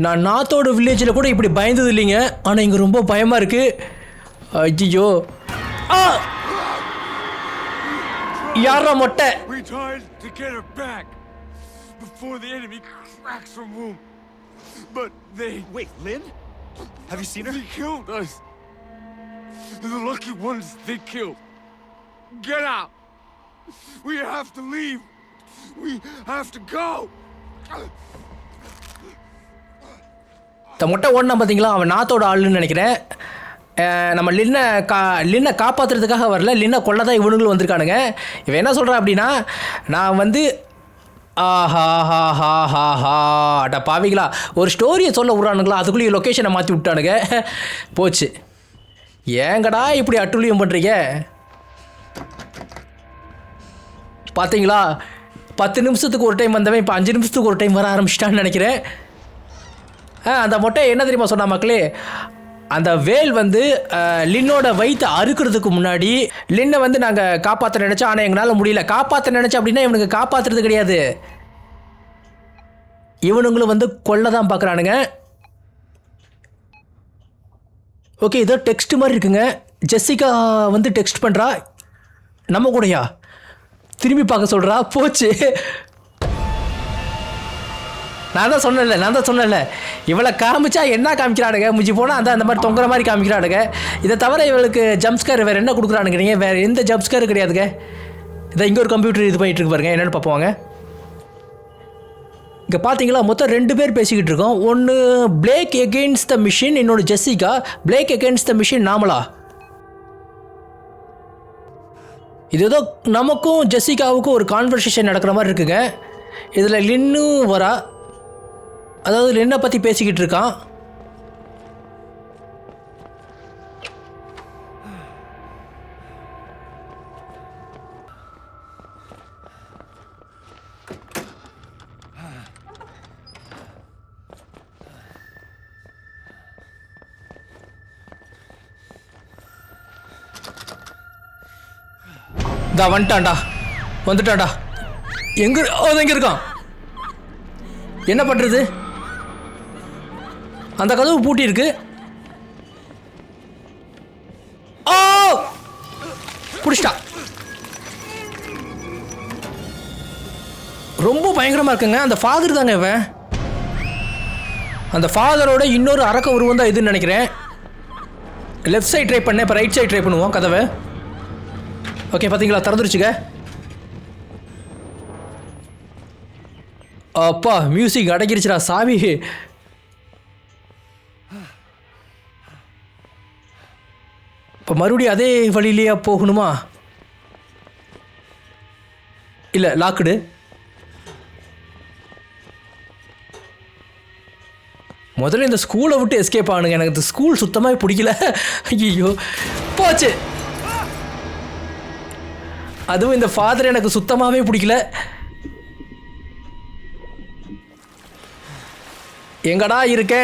நான் நாத்தோட வில்லேஜில் கூட இப்படி பயந்தது இல்லைங்க. ஆனால் இங்கே ரொம்ப பயமாக இருக்குது. ஐயோ ஆ யாரா மொட்டை? We tried to get her back before the enemy cracks her womb. But they Wait, Lynn? Have you seen her? killed us. The lucky ones they killed. Get out. We have to leave. We have to go. இந்த மொட்டை ஓடினா பார்த்தீங்களா, அவன் நாத்தோட ஆளுன்னு நினைக்கிறேன். நம்ம லின்னை காப்பாற்றுறதுக்காக வரல, லின்னை கொள்ள தான் இவனுங்களும் வந்திருக்கானுங்க. இவன் என்ன சொல்கிறான் அப்படின்னா, நான் வந்து ஆஹா ஹா ஹா ஹா ஹா அட்டா பாவிங்களா, ஒரு ஸ்டோரியை சொல்ல விட்றானுங்களா, அதுக்குள்ளேயே லொக்கேஷனை மாற்றி விட்டானுங்க. போச்சு. ஏங்கடா இப்படி அட்டுழியம் பண்ணுறீங்க? பார்த்தீங்களா, 10 நிமிஷத்துக்கு ஒரு டைம் வந்தவன் இப்போ 5 நிமிஷத்துக்கு ஒரு டைம் வர ஆரம்பிச்சிட்டான்னு நினைக்கிறேன். அந்த மொட்டை என்ன தெரியுமா சொன்னா மக்களே, அந்த வேல் வந்து லின்னோட வயிற்று அறுக்கிறதுக்கு முன்னாடி லின்னை வந்து நாங்கள் காப்பாற்ற நினச்சோம், ஆனால் எங்களால் முடியல. காப்பாற்ற நினச்சோம் அப்படின்னா இவனுக்கு காப்பாற்றுறது கிடையாது, இவனுங்களும் வந்து கொல்ல தான் பார்க்குறானுங்க. ஓகே, ஏதோ டெக்ஸ்ட் மாதிரி இருக்குங்க. ஜெசிகா வந்து டெக்ஸ்ட் பண்ணுறா, நம்ம கூடயா திரும்பி பார்க்க சொல்கிறா. போச்சு. நான் தான் சொன்னேன்ல இவளை காமிச்சா என்ன காமிக்கிறானுங்க, முடிஞ்சு போனால் அந்த மாதிரி தொங்குற மாதிரி காமிக்கிறானுங்க. இதை தவிர இவளுக்கு ஜம்ப்ஸ்கேர் வேறு என்ன கொடுக்குறானுங்கிறீங்க? வேறு எந்த ஜம்ப்ஸ்கேரும் கிடையாதுங்க. இதை இங்கே ஒரு கம்ப்யூட்டர் இது பண்ணிகிட்டு இருக்கு பாருங்க, என்னென்னு பார்ப்போங்க. இங்கே பார்த்தீங்களா, மொத்தம் 2 பேர் பேசிக்கிட்டு இருக்கோம். ஒன்று பிளேக் எகெயின்ஸ்ட் த மிஷின், இன்னொன்று Jessica. Blake against the machine நாமளா? இது ஏதோ நமக்கும் ஜெசிகாவுக்கும் ஒரு கான்வர்சேஷன் நடக்கிற மாதிரி இருக்குங்க. இதில் லின்னும் வரா, அதாவது லின்னை பற்றி பேசிக்கிட்டு இருக்கான். வந்துட்டான்டா. எங்க இருக்கான்? என்ன பண்றது? அந்த கதவு பூட்டி இருக்கு. ஓ புடிச்சிட்டா. ரொம்ப பயங்கரமா இருக்குங்க. அந்த ஃபாதர் தாங்க இவன். அந்த ஃபாதரோட இன்னொரு அரக்க உருவம் தான் இதுன்னு நினைக்கிறேன். லெஃப்ட் சைட் ட்ரை பண்ணேன், இப்போ ரைட் சைட் ட்ரை பண்ணுவோம் கதவை. ஓகே, பார்த்தீங்களா, திறந்துருச்சுங்க. அப்பா, மியூசிக் அடங்கிருச்சுடா சாமி. இப்போ மறுபடியும் அதே வழியிலேயே போகணுமா? இல்லை, லாக்குடு. முதல்ல இந்த ஸ்கூலை விட்டு எஸ்கேப் ஆகணுங்க. எனக்கு இந்த ஸ்கூல் சுத்தமாக பிடிக்கல. ஐயோ போச்சு. அதுவும் இந்த ஃபாதர் எனக்கு சுத்தமாகவே பிடிக்கல. எங்கடா இருக்க?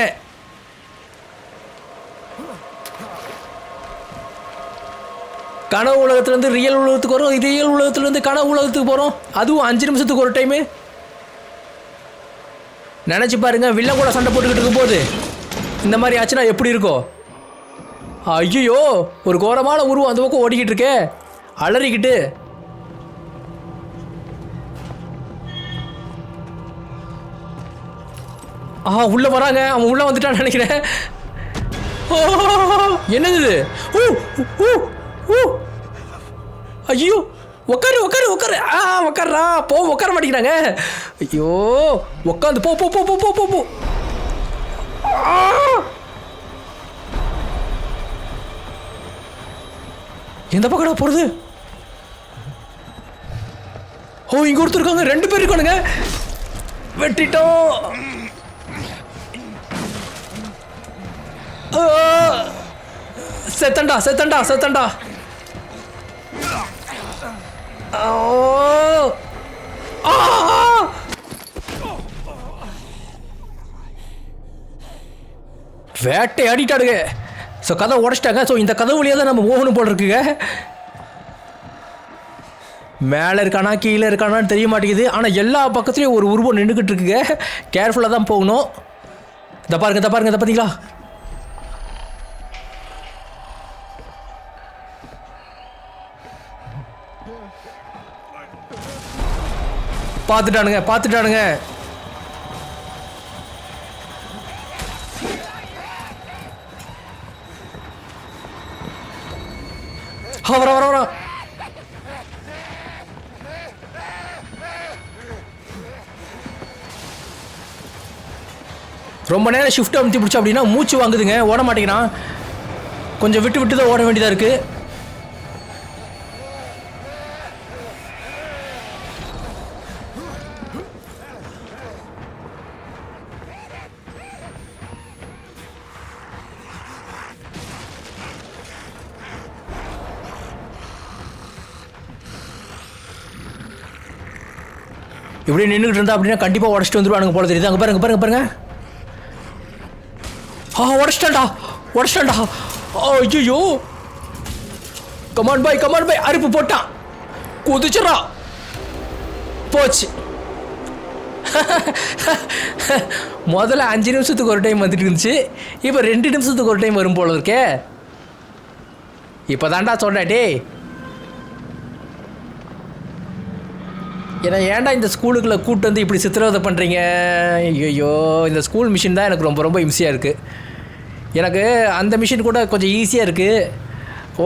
கனவு உலகத்துலேருந்து ரியல் உலகத்துக்கு வரும், ரியல் உலகத்துலேருந்து கனவு உலகத்துக்கு போகிறோம். அதுவும் 5 நிமிஷத்துக்கு ஒரு டைமு. நினச்சி பாருங்க, வில்லன் கூட சண்டை போட்டுக்கிட்டு இருக்கும்போது இந்த மாதிரி ஆச்சுன்னா எப்படி இருக்கும்? ஐயோ, ஒரு கோரமான உருவம் அந்த பக்கம் ஓடிக்கிட்டு இருக்கே, அலறிக்கிட்டு. உள்ள வராங்க. அவன் உள்ள வந்துட்டான்னு நினைக்கிறேன். என்னது? ஐயோ, உட்காரு. உட்காருறா. உட்கார மாட்டேங்கிறாங்க. ஐயோ, உட்காந்து போ. எந்த பக்கடா போறது? இங்க ஒருத்தர் இருக்காங்க. 2 பேர் இருக்கானுங்க. வெட்டிட்டோம். செத்தண்டா. வேட்டை ஆடிட்டாடுங்க. ஸோ கதவை உடச்சிட்டாங்க. ஸோ இந்த கதவு வழியாக தான் நம்ம போகணும் போல் இருக்குங்க. மேலே இருக்கானா கீழே இருக்கானான்னு தெரிய மாட்டேங்குது. ஆனால் எல்லா பக்கத்துலேயும் ஒரு உருவம் நின்றுக்கிட்டு இருக்குங்க. கேர்ஃபுல்லாக தான் போகணும். இதை பாருங்க இதை பாருங்க இதை பார்த்தீங்களா? பார்த்துட்டானுங்க பார்த்துட்டானுங்க. வர வர வர. ரொம்ப நேரம் ஷிஃப்ட் அமுத்தி பிடிச்சா அப்படின்னா மூச்சு வாங்குதுங்க, ஓட மாட்டேங்கிறான். கொஞ்சம் விட்டு விட்டு தான் ஓட வேண்டியதாக இருக்குது. இப்படி நின்றுக்கிட்டு இருந்தா அப்படின்னா கண்டிப்பாக உடச்சிட்டு வந்துடுவானுங்க போல தெரியுது. அங்கே பாருங்க பாருங்க பாருங்க. உடச்சிட்டான்டா உடச்சிட்டான்டா. ஐயோ கமான் பாய் கமான் பாய். அறுப்பு போட்டான், குதிச்சுடா, போச்சு. முதல்ல 5 நிமிஷத்துக்கு ஒரு டைம் வந்துட்டு இருந்துச்சு, இப்போ 2 நிமிஷத்துக்கு ஒரு டைம் வரும் போல இருக்கே. இப்போ தான்டா சொன்னேன் டே. ஏன்னா ஏன்டா இந்த ஸ்கூலுக்குள்ளே கூப்பிட்டு வந்து இப்படி சித்திரவதை பண்ணுறீங்க? ஐயோ இந்த ஸ்கூல் மிஷின் தான் எனக்கு ரொம்ப ரொம்ப இம்சியாக இருக்குது. எனக்கு அந்த மிஷின் கூட கொஞ்சம் ஈஸியாக இருக்குது,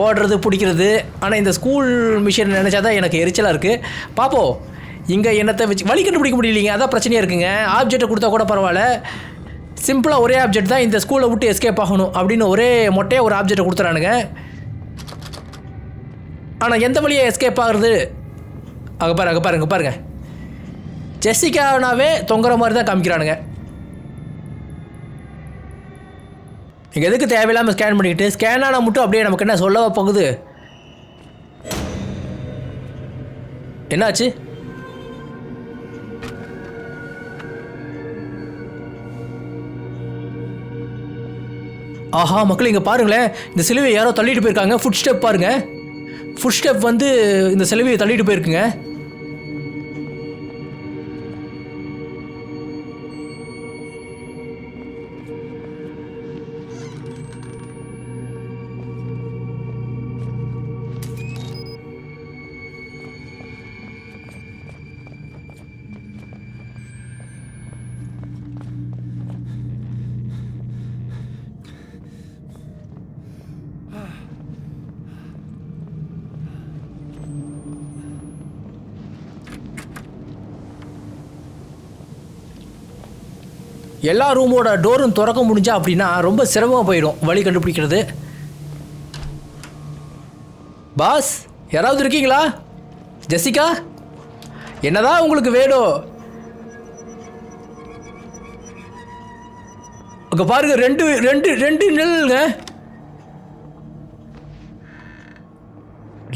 ஓடுறது பிடிக்கிறது. ஆனால் இந்த ஸ்கூல் மிஷின் நினச்சா தான் எனக்கு எரிச்சலாக இருக்குது. பார்ப்போம் இங்கே என்னத்தை வச்சு வழி கண்டுபிடிக்க முடியலைங்க, அதான் பிரச்சனையாக இருக்குங்க. ஆப்ஜெக்டை கொடுத்தா கூட பரவாயில்ல, சிம்பிளாக ஒரே ஆப்ஜெக்ட் தான், இந்த ஸ்கூலை விட்டு எஸ்கேப் ஆகணும் அப்படின்னு ஒரே மொட்டையாக ஒரு ஆப்ஜெக்டை கொடுத்துறானுங்க. ஆனால் எந்த வழியாக எஸ்கேப் ஆகுறது? அங்கே பாருங்க அங்கே பாருங்க பாருங்க. ஜெசிகானாவே தொங்குற மாதிரி தான் காமிக்கிறானுங்க. இங்கே எதுக்கு தேவையில்லாமல் ஸ்கேன் பண்ணிக்கிட்டு, ஸ்கேன் ஆனால் மட்டும் அப்படியே நமக்கு என்ன சொல்லவா போகுது? என்னாச்சு? ஆஹா மக்கள் இங்கே பாருங்களேன், இந்த சிலுவை யாரோ தள்ளிட்டு போயிருக்காங்க. ஃபுட் ஸ்டெப் பாருங்க, ஃபுட் ஸ்டெப் வந்து இந்த சிலுவையை தள்ளிட்டு போயிருக்குங்க. எல்லா ரூமோட டோரும் திறக்க முடிஞ்சா அப்படின்னா ரொம்ப சிரமமாக போயிடும் வழி கண்டுபிடிக்கிறது. பாஸ் யாராவது இருக்கீங்களா? ஜெசிகா என்னதான் உங்களுக்கு வேணும்? அங்கே பாருங்க, ரெண்டு ரெண்டு ரெண்டு நில்லுங்க.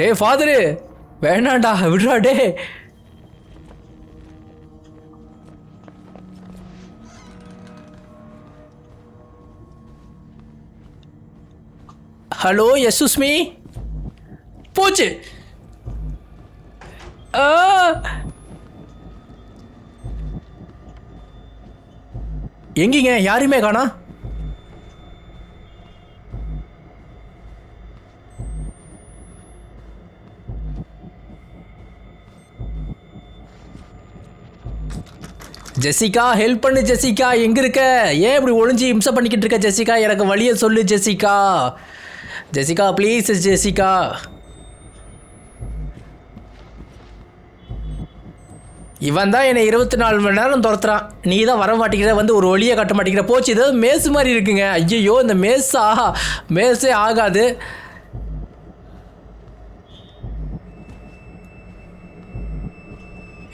டே ஃபாதரு வேணாண்டா, விடுறா டே. Hello yes சுஸ்மி. போச்சு. எங்கீங்க? யாருமே காணா. ஜெசிகா ஹெல்ப் பண்ணு ஜெசிகா, எங்க இருக்க? ஏன் இப்படி ஒளிஞ்சு இம்சை பண்ணிக்கிட்டு இருக்க ஜெசிகா? எனக்கு வழியை சொல்லு ஜெசிகா. Jessica please Jessica. இவன் தான் என்னை 24 மணி நேரம் துரத்துறான். நீ தான் வர மாட்டேங்கிற, வந்து ஒரு வழியை கட்ட மாட்டேங்கிற. போச்சு, இது மேஸ் மாதிரி இருக்குங்க. ஐயோ இந்த மேஸே ஆகாது.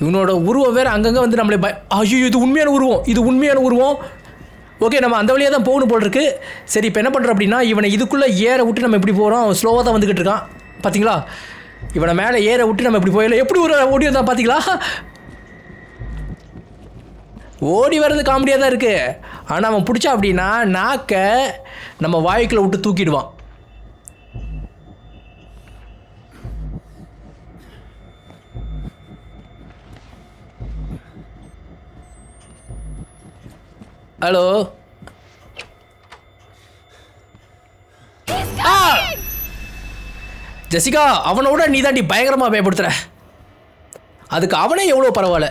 இவனோட உருவம் வேறு அங்கங்கே வந்து நம்மளே ஐயோ இது உண்மையான உருவம், இது உண்மையான உருவம். ஓகே நம்ம அந்த வழியாக தான் போகணும் போல் இருக்கு. சரி இப்போ என்ன பண்ணுறோம் அப்படின்னா, இவனை இதுக்குள்ளே ஏற விட்டு நம்ம எப்படி போகிறோம்? ஸ்லோவாக தான் வந்துக்கிட்டு இருக்கான் பார்த்தீங்களா? இவனை மேலே ஏற விட்டு நம்ம இப்படி போயிடலாம். எப்படி ஒரு ஓடி வந்தான் பார்த்தீங்களா? ஓடி வர்றது காமெடியாக தான் இருக்குது. ஆனால் அவன் பிடிச்சா அப்படின்னா நாக்கை நம்ம வாய்க்குள்ளே விட்டு தூக்கிடுவான். ஹலோ ஜெசிகா, அவனோட நீ தாண்டி பயங்கரமாக பயப்படுத்துற. அதுக்கு அவனே எவ்வளோ பரவாயில்ல.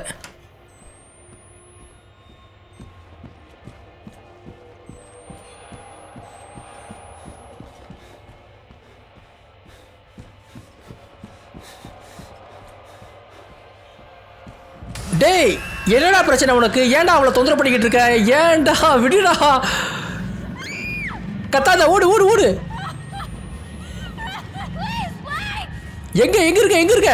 டேய், என்னடா பிரச்சனை உனக்கு? ஏன்டா அவளை தொந்தரவு பண்ணிக்கிட்டு இருக்க? ஏன்டா விடுடா. கத்தாத, ஓடு ஓடு ஓடு. எங்க எங்க இருக்க எங்க இருக்க?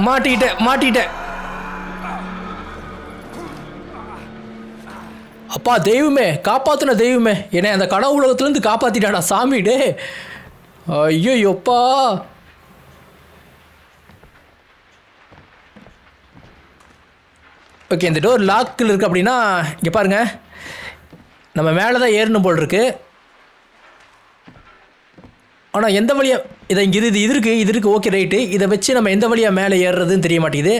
மாட்டிக்கிட்டேன். அப்பா தெய்வமே, காப்பாத்தின தெய்வமே, என்னை அந்த கனவு உலகத்துலேருந்து காப்பாத்திட்டாடா சாமி. டே ஐயோப்பா. ஓகே, இந்த டோர் லாக்கில் இருக்குது அப்படின்னா இங்கே பாருங்க, நம்ம மேலே தான் ஏறணும் போல் இருக்கு. ஆனால் எந்த வழியாக இதை இங்கே இது இருக்குது. Okay right. இதை வச்சு நம்ம எந்த வழியாக மேலே ஏறுறதுன்னு தெரிய மாட்டேங்குது.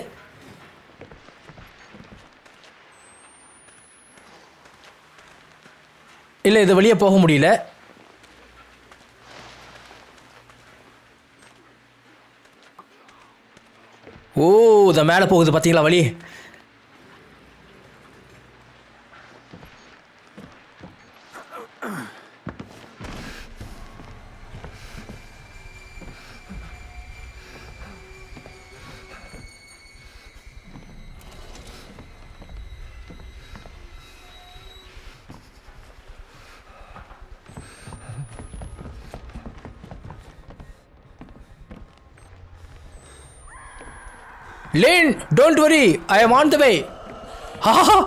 இல்லை, இது வழியாக போக முடியல. ஓ, இதை மேலே போகுது பார்த்தீங்களா வழி. Lane, don't worry, I am on the way. Ha ha.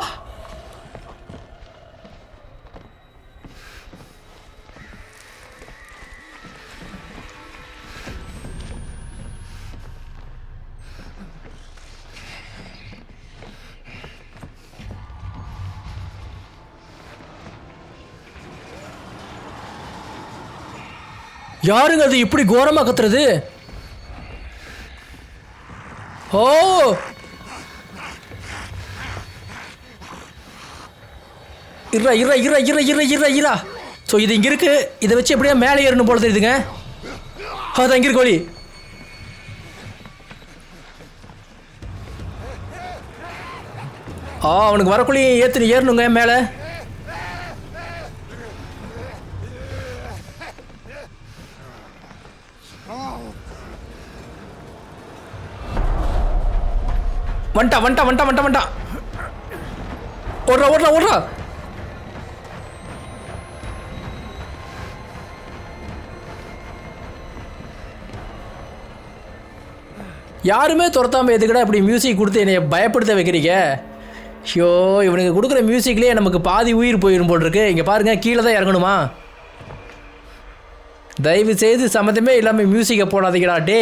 யாருங்க அது இப்படி கோரமா கத்துறது? ஓ, இரா. ஸோ இது இங்கே இருக்கு. இதை வச்சு எப்படியா மேலே ஏறணும் போல தெரியுதுங்க. அதான் இங்கே இருக்கு வழி. அவனுக்கு வரக்குள்ளேயும் ஏறணுங்க மேலே. வந்துட்டான். ஓடுறா. யாருமே துரத்தாம எதுக்கடா இப்படி மியூசிக் கொடுத்து என்னை பயப்படுத்த வைக்கிறீங்க? ஷோ, இவனுக்கு கொடுக்குற மியூசிக்லேயே நமக்கு பாதி உயிர் போயிடும் போல் இருக்கு. இங்கே பாருங்க, கீழே தான் இறங்கணுமா? தயவு செய்து சம்மந்தமே இல்லாமல் மியூசிக்கை போடாதீங்கடா. டே,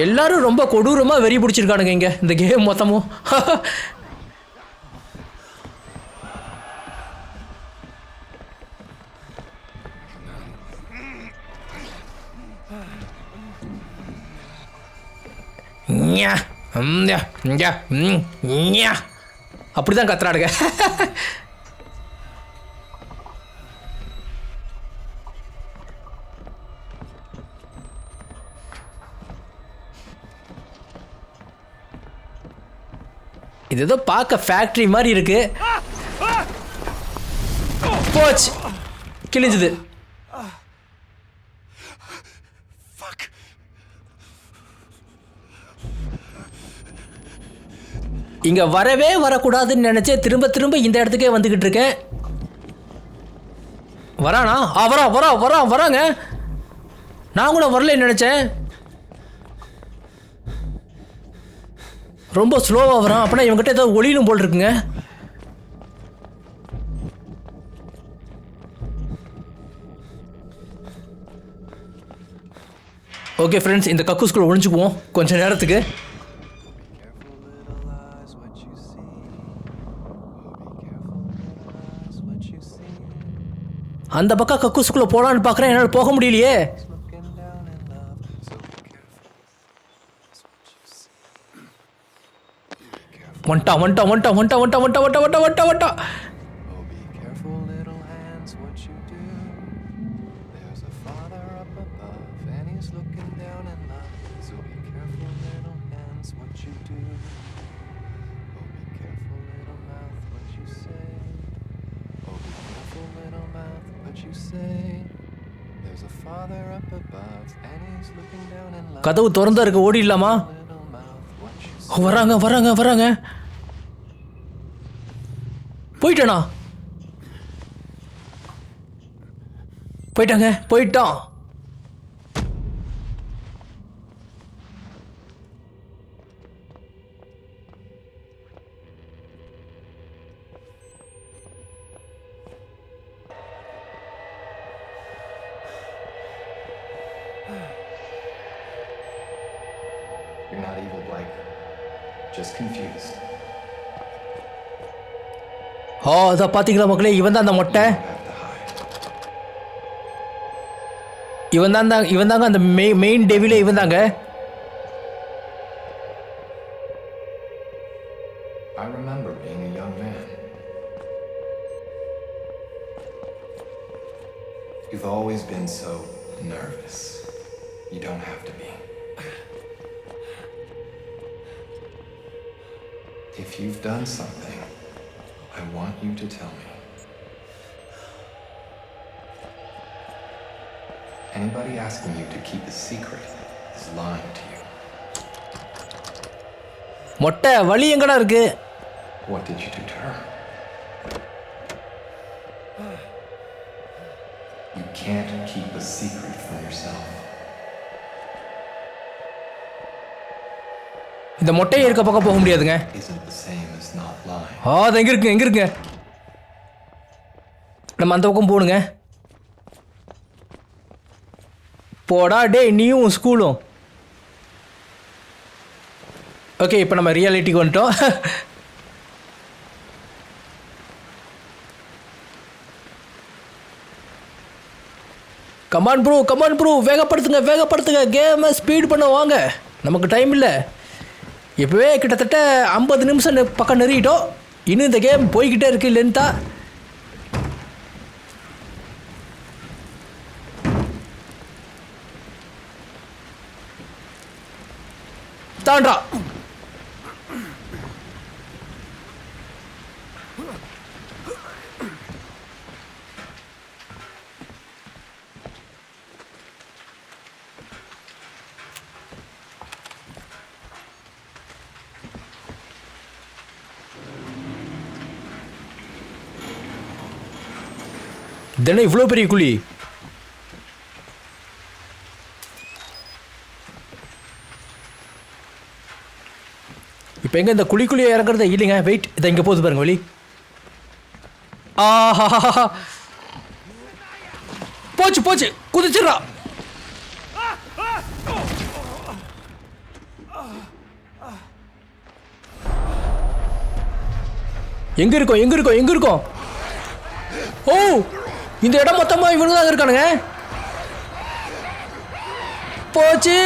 எல்லாரும் ரொம்ப கொடூரமாக வெறி பிடிச்சிருக்கானுங்க இங்கே இந்த கேம் மொத்தமும். அப்படிதான் கத்துறாடுங்க. இது ஏதோ பார்க்க ஃபேக்டரி மாதிரி இருக்கு. போச்சு, கிழிஞ்சுது. இங்க வரவே வரக்கூடாதுன்னு நினைச்சே திரும்ப இந்த இடத்துக்கே வந்துகிட்டு இருக்கேன். வரானா? வராங்க. நான் கூட வரலன்னு நினைச்சேன். ரொம்ப ஸ்லோவாக வரான். அப்படின்னா இவங்ககிட்ட ஏதோ ஒளியும் போல் இருக்குங்க. ஓகே ஃப்ரெண்ட்ஸ், இந்த கக்கூஸ்குள்ள ஒழிஞ்சுக்குவோம் கொஞ்ச நேரத்துக்கு. அந்த பக்கம் கக்கூஸ்குள்ள போகலான்னு பார்க்குறேன், என்னால் போக முடியலையே. வந்துட்டான் வந்துட்டான் வந்துட்டான் வந்துட்டான் வந்துட்டான் வந்துட்டான் வந்துட்டான் வந்துட்டான் வந்துட்டான். Oh, be careful, little hands, what you do. There's a Father up above, and He's looking down in love. So be careful, little hands, what you do. Oh, be careful, little mouth, what you say. Oh, be careful, little mouth, what you say. There's a Father up above, and He's looking down in love. கதவு திறந்தா இருக்கு, ஓடிடலாமா? Little mouth, what you say. வராங்க வராங்க வராங்க. போயிட்டானா? போயிட்டாங்க போயிட்டான். You're not evil, Blake. Just confused. அதை பார்த்தீங்களா மக்களே, இவன் தான் அந்த மொட்டை. இவன் தாங்க அந்த மெயின் டெவிலே இவன் தாங்க. I remember being a young man. You've always been so nervous. You don't have to be. If you've done something, I want you to tell me. Anybody asking you to keep a secret is lying to you. மொட்டை வலி எங்கடா இருக்கு? What did you do to her? You can't keep a secret from yourself. இந்த மொட்டையை இருக்க பக்கம் போக முடியாதுங்க. Isn't the same as not lying. அது எங்க இருக்கு எங்க இருக்கு? நம்ம அந்த பக்கம் போடுங்க. போடா டே, நீயும் ஸ்கூலும். ஓகே, இப்போ நம்ம ரியாலிட்டிக்கு வந்துட்டோம். கமான் ப்ரோ வேகப்படுத்துங்க கேமை ஸ்பீட் பண்ண வாங்க. நமக்கு டைம் இல்லை. இப்போவே கிட்டத்தட்ட 50 நிமிஷம் பக்கம் நெருங்கிட்டோம். இன்னும் இந்த கேம் போய்கிட்டே இருக்கு லென்த்தா. தாண்டா. இதென்ன இவ்வளோ பெரிய குழி? இப்போ எங்கே இந்த குழிக்குழியை இறங்குறது? இல்லைங்க, வெயிட், இதை இங்கே போகுது பாருங்க வழி. ஆஹா, போச்சு குதிச்சிடறா. எங்க இருக்கோம்? ஓ, இந்த இடம் மொத்தமா இவனுங்க தான் இருக்கானுங்க. போச்சு.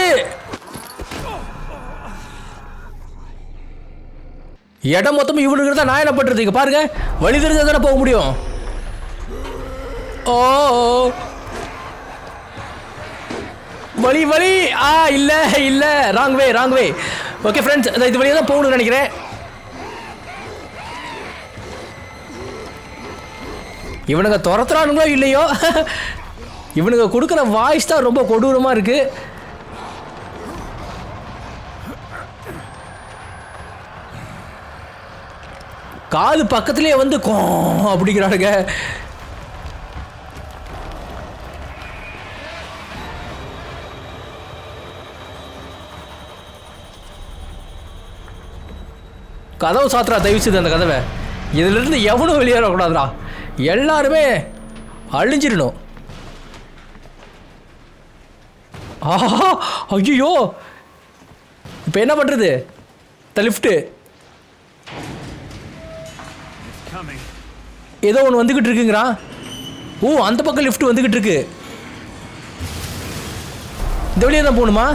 இடம் மொத்தம் இவனுக்கு தான். நான் என்ன பண்றது? இங்க பாருங்க, வழி தெரிஞ்சா தானே போக முடியும். ஓ, வழி இல்ல ராங் வே. ஓகே ஃப்ரெண்ட்ஸ், இது வழியா தான் போகணும்னு நினைக்கிறேன். இவனுங்க துரத்துறானுங்களோ இல்லையோ, இவனுங்க கொடுக்குற வாய்ஸ் தான் ரொம்ப கொடூரமாக இருக்கு. காது பக்கத்துலேயே வந்து அப்படிங்கிறானுங்க. கதவு சாத்திரா, தயவுசெய்து அந்த கதவை. இதுலேருந்து எவனும் வெளியேறக்கூடாதுடா. எல்லாருமே அழிஞ்சிடணும். ஆஹா, ஐயோ, இப்போ என்ன பண்ணுறது? லிஃப்ட்டு ஏதோ ஒன்று வந்துக்கிட்டு இருக்குங்கிறான். ஓ, அந்த பக்கம் லிஃப்ட் வந்துக்கிட்டு இருக்கு. இந்த வழியாக தான் போகணுமா?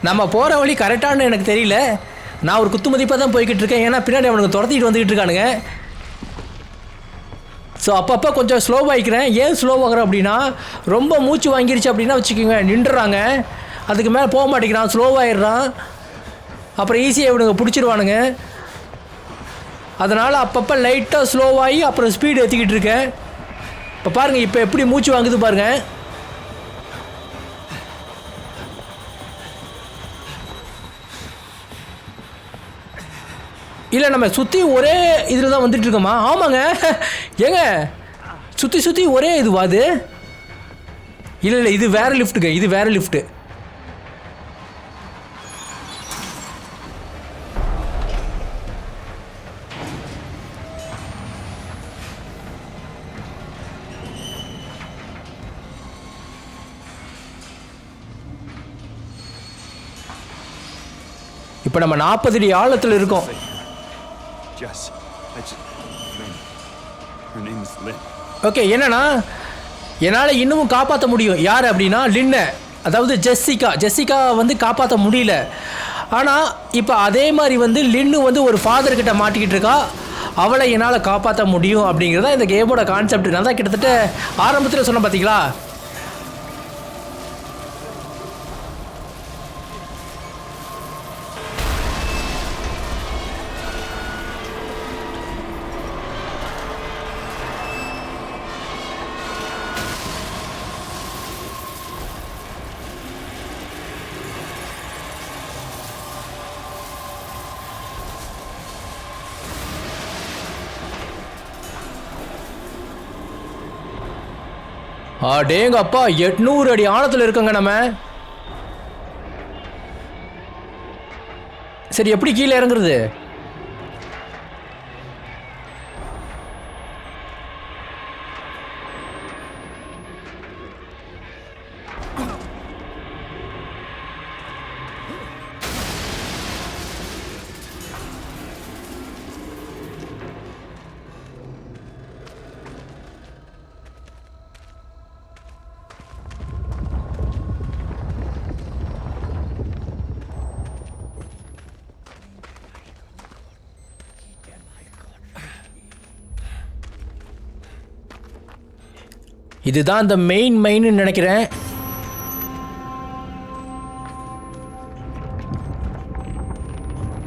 நம்ம போகிற வழி கரெக்டானு எனக்கு தெரியல. நான் ஒரு குத்து மதிப்பாக தான் போய்கிட்டு இருக்கேன். ஏன்னா பின்னாடி அவனுக்கு துரத்திட்டு வந்துக்கிட்டு இருக்கானுங்க. ஸோ அப்பப்போ கொஞ்சம் ஸ்லோவாகிக்கிறேன். ஏன் ஸ்லோவாகிறேன் அப்படின்னா, ரொம்ப மூச்சு வாங்கிருச்சு அப்படின்னா வச்சுக்கோங்க, நின்றுறாங்க. அதுக்கு மேலே போக மாட்டேங்கிறான், ஸ்லோவாகிடுறான். அப்புறம் ஈஸியாக இவனுங்க பிடிச்சிருவானுங்க. அதனால் அப்பப்போ லைட்டாக ஸ்லோவாகி அப்புறம் ஸ்பீடு ஏற்றிக்கிட்டு இருக்கேன். இப்போ பாருங்கள், இப்போ எப்படி மூச்சு வாங்குது பாருங்கள். இல்லை, நம்ம சுற்றி ஒரே இதில் தான் வந்துட்டுருக்கோமா? ஆமாங்க. ஏங்க, சுற்றி ஒரே இதுவா அது? இல்லை, இது வேறு லிஃப்ட்டுங்க, இது வேறு லிஃப்ட்டு. இப்போ நம்ம 40 அடி ஆழத்தில் இருக்கோம். Jess, Lynn. Her name is Lynn. Okay, என்னன்னா என்னால் இன்னமும் காப்பாற்ற முடியும். யார் அப்படின்னா லின்னை, அதாவது ஜெஸ்ஸிகா வந்து காப்பாற்ற முடியல. ஆனால் இப்போ அதே மாதிரி வந்து லின்னு வந்து ஒரு ஃபாதர்கிட்ட மாட்டிக்கிட்டு இருக்கா. அவளை என்னால் காப்பாற்ற முடியும் அப்படிங்கிறதா இந்த கேமோட கான்செப்ட். நான் தான் கிட்டத்தட்ட ஆரம்பத்தில் சொன்னேன் பார்த்தீங்களா. டேங்க அப்பா, 800 அடி ஆழத்தில் இருக்கங்க நம்ம. சரி, எப்படி கீழே இறங்குறது? இதுதான் அந்த மெயின் நினைக்கிறேன்.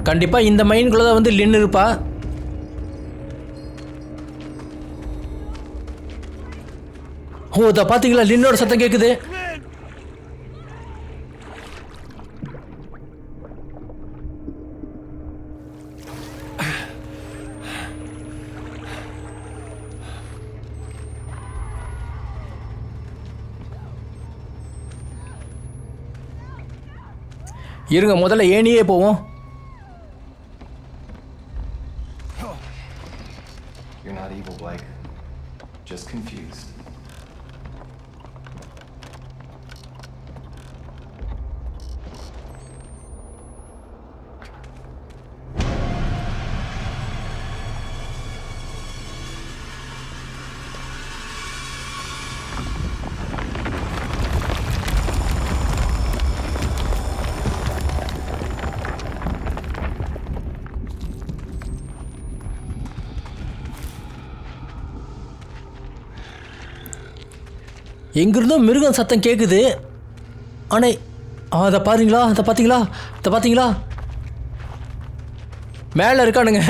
கண்டிப்பா இந்த மெயின்குள்ள தான் வந்து லின் இருப்பா. ஓ, இதை பார்த்தீங்களா, லின்னோட சத்தம் கேட்குது. இருங்க, முதல்ல ஏனியே போவோம். You're not evil, Blake. Just confused. எங்கிருந்தோ மிருகம் சத்தம் கேட்குது. ஆனால் அதை பார்த்தீங்களா, மேலே இருக்கானுங்க.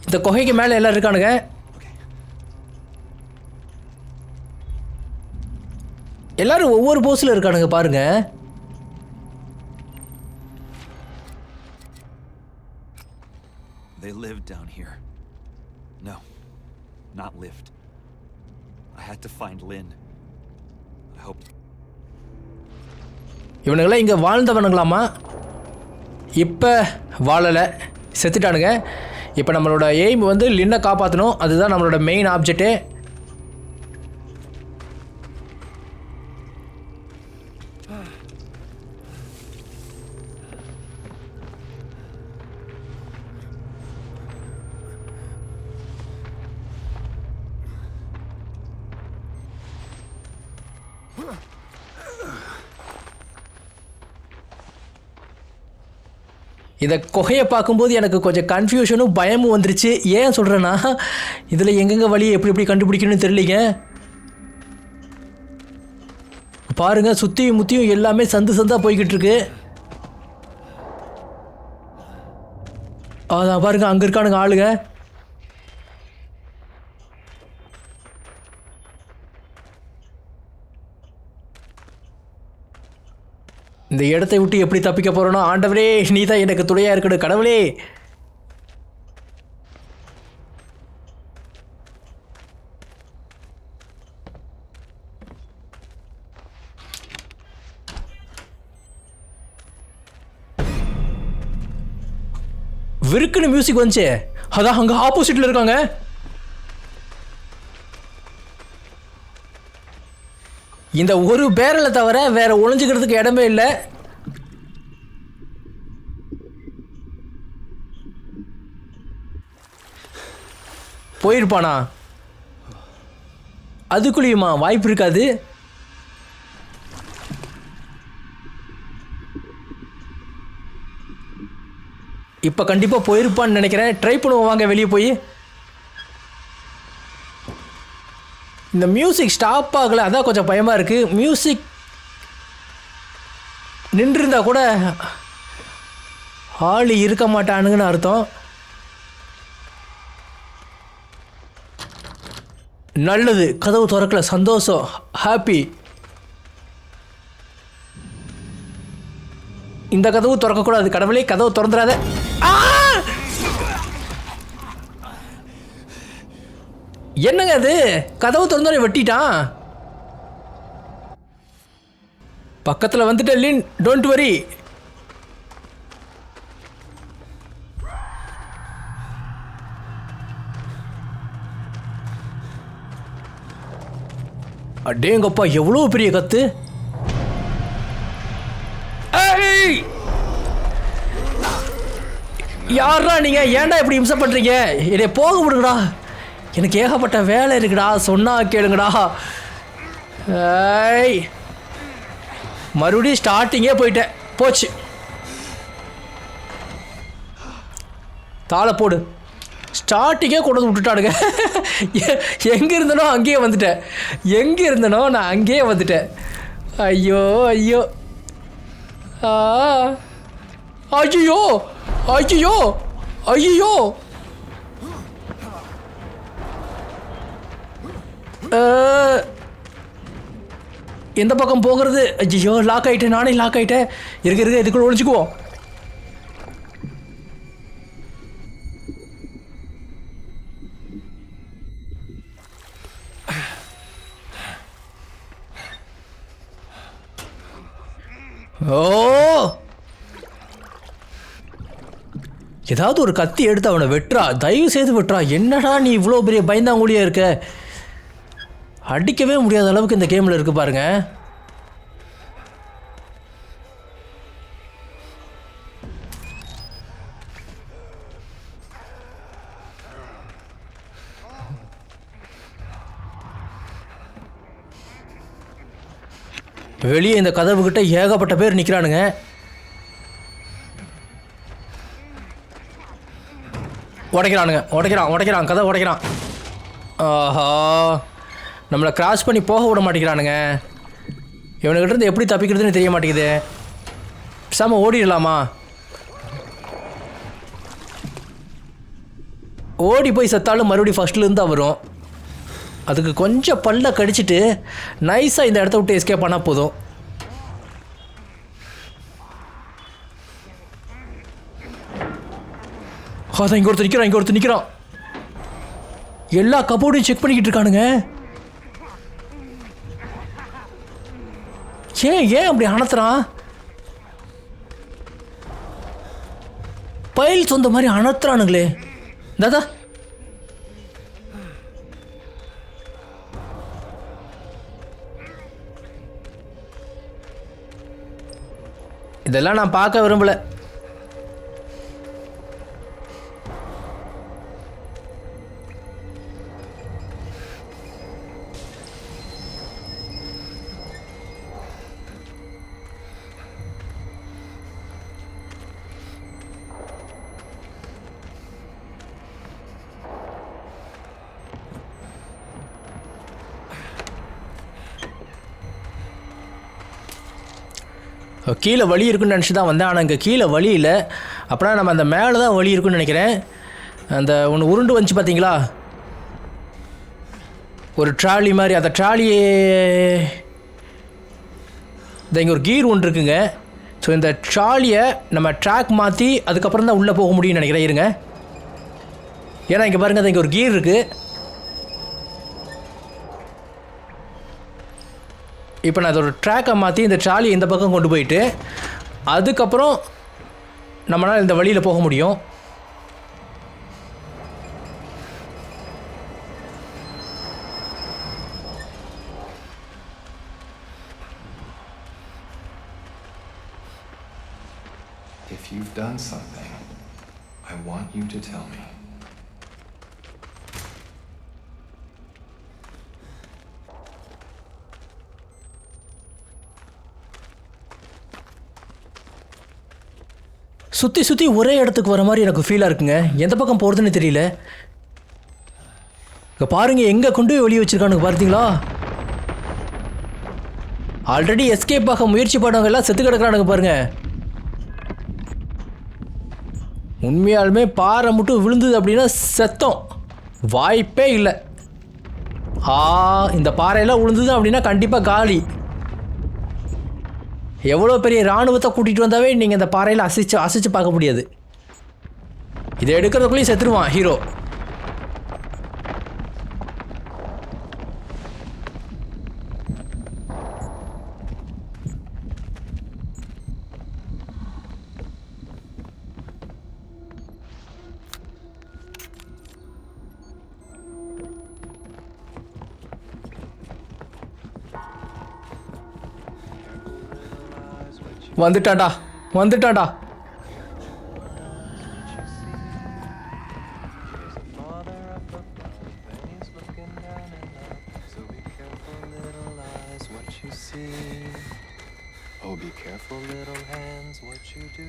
இந்த குகைக்கு மேலே எல்லாம் இருக்கானுங்க. எல்லாரும் ஒவ்வொரு போஸில் இருக்கானுங்க பாருங்க. They lived down here. No, not lived. I had to find Lynn. I hoped. இவனுங்களாம் இங்கே வாழ்ந்தவனுங்களாமா? இப்போ வாழலை, செத்துட்டானுங்க. இப்போ நம்மளோட எய்ம் வந்து லின்னை காப்பாற்றணும். அதுதான் நம்மளோட மெயின் ஆப்ஜெக்ட்டு. இந்த குகையை பார்க்கும்போது எனக்கு கொஞ்சம் கன்ஃபியூஷனும் பயமும் வந்துருச்சு. ஏன் சொல்கிறேன்னா இதில் எங்கெங்கே வழியை எப்படி எப்படி கண்டுபிடிக்கணும்னு தெரியலிங்க. பாருங்கள், சுற்றியும் முற்றியும் எல்லாமே சந்து சந்தாக போய்கிட்டு இருக்கு. அதான் பாருங்க, அங்கே இருக்கானுங்க ஆளுங்க. இந்த இடத்தை விட்டு எப்படி தப்பிக்க போறோனோ ஆண்டவரே, நீ தான் எனக்கு துணையா இருக்கணும் கடவுளே. விருக்குன்னு மியூசிக் வந்துச்சு. அதான் அங்க ஆப்போசிட்ல இருக்காங்க. இந்த ஒரு பேரலை தவிர வேற ஒளிஞ்சுக்கிறதுக்கு இடமே இல்லை. போயிருப்பானா? அதுக்குள்ளேயுமா? வாய்ப்பு இருக்காது. இப்போ கண்டிப்பாக போயிருப்பான்னு நினைக்கிறேன். ட்ரை பண்ணுவோம் வாங்க வெளியே போய். இந்த மியூசிக் ஸ்டாப் ஆகலை, அதான் கொஞ்சம் பயமாக இருக்குது. மியூசிக் நின்றுருந்தா கூட ஆள் இருக்க மாட்டானுங்கன்னு அர்த்தம். நல்லது, கதவு திறக்கல, சந்தோஷம், ஹாப்பி. இந்த கதவு திறக்கக்கூடாது கடவுளே, கதவு திறந்துடாத. என்னங்க அது? கதவு திறந்தோட வெட்டிட்டான். பக்கத்தில் வந்துட்டு லின், டோன்ட் வரி. அடேங்கப்பா, எவ்வளோ பெரிய கத்து. யாரா நீங்க? ஏன்டா இப்படி இம்சை பண்றீங்க? என்னை போக விடுங்கடா, எனக்கு ஏகப்பட்ட வேலை இருக்குடா, சொன்னா கேளுங்கடா. ஏய், மறுபடியும் ஸ்டார்டிங்கே போயிட்டேன். போச்சு, தாளை போடு. ஸ்டார்டிங்கே கொண்டு வந்து விட்டுட்டானுங்க. எங்கே இருந்தனோ அங்கேயே வந்துட்டேன். எங்கே இருந்தனோ நான் அங்கேயே வந்துட்டேன். ஐயோ ஐயோ, ஐயோ ஐயோ ஐயோ. எந்த பக்கம் போகிறது? ஐயோ, லாக் ஆகிட்டேன், நானே லாக் ஆகிட்டேன். இருக்க இதுக்குள்ள ஒழிச்சுக்குவோம். ஓ, ஏதாவது ஒரு கத்தி எடுத்து அவனை வெட்டுறா, தயவு செய்து வெட்டுறா. என்னடா நீ இவ்வளோ பெரிய பயந்தாங்குழியா இருக்க? அடிக்கவே முடியாத அளவுக்கு இந்த கேமில் இருக்கு பாருங்க. வெளியே இந்த கதவுகிட்ட ஏகப்பட்ட பேர் நிற்கிறானுங்க. உடைக்கிறான், கதவை உடைக்கிறான். ஆஹா, நம்மளை கிராஸ் பண்ணி போக விட மாட்டேங்கிறானுங்க. இவனுக்கிட்ட இருந்து எப்படி தப்பிக்கிறதுன்னு தெரிய மாட்டேங்குது. பேசாம ஓடிடலாமா? ஓடி போய் செத்தாலும் மறுபடியும் ஃபர்ஸ்ட்லேருந்து தான் வரும். அதுக்கு கொஞ்சம் பல்ல கடிச்சிட்டு நைஸாக இந்த இடத்த விட்டு எஸ்கேப் பண்ணால் போதும். அதான் இங்கே ஒருத்தர் நிற்கிறான். எல்லா கபோர்டையும் செக் பண்ணிக்கிட்டு இருக்கானுங்க. ஏன் அப்படி அணத்துறான்? பயில் சொந்த மாதிரி அணத்துறானுங்களே. தாதா, இதெல்லாம் நான் பார்க்க விரும்பல. கீழே வழி இருக்குன்னு நினச்சி தான் வந்தேன். ஆனால் இங்கே கீழே வழி இல்லை. அப்படின்னா நம்ம அந்த மேலே தான் வழி இருக்குன்னு நினைக்கிறேன். அந்த ஒன்று உருண்டு வந்துச்சு பார்த்தீங்களா, ஒரு ட்ராலி மாதிரி. அந்த ட்ராலியே இங்கே ஒரு கீர் ஒன்று இருக்குங்க. ஸோ இந்த ட்ராலியை நம்ம ட்ராக் மாற்றி அதுக்கப்புறம் தான் உள்ளே போக முடியும்னு நினைக்கிறேன். இருங்க, ஏன்னா இங்கே பாருங்கள், இங்கே ஒரு கீர் இருக்குது. இப்போ நான் அதோட ட்ராக்கை மாற்றி இந்த ட்ராலியை இந்த பக்கம் கொண்டு போயிட்டு அதுக்கப்புறம் நம்மளால் இந்த வழியில் போக முடியும். If you've done something, I want you to tell me. சுற்றி சுற்றி ஒரே இடத்துக்கு வர மாதிரி எனக்கு ஃபீலாக இருக்குங்க. எந்த பக்கம் போகிறதுன்னு தெரியல. இங்கே பாருங்கள், எங்கே கொண்டு போய் வெளியே வச்சுருக்கானுங்க பார்த்தீங்களா? ஆல்ரெடி எஸ்கேப் ஆக முயற்சி பண்ணவங்க எல்லாம் செத்து கிடக்குறானுங்க பாருங்கள். உண்மையாலுமே பாறை மட்டும் விழுந்தது அப்படின்னா செத்தம், வாய்ப்பே இல்லை. இந்த பாறையெல்லாம் விழுந்தது அப்படின்னா கண்டிப்பாக காலி. எவ்வளோ பெரிய இராணுவத்தை கூட்டிகிட்டு வந்தாவே நீங்கள் இந்த பாறையில் அசைச்சு பார்க்க முடியாது. இதை எடுக்கிறதுக்குள்ளேயும் செத்துருவான் ஹீரோ. வந்துட்டான்டா. Oh, be careful, little hands, what you do.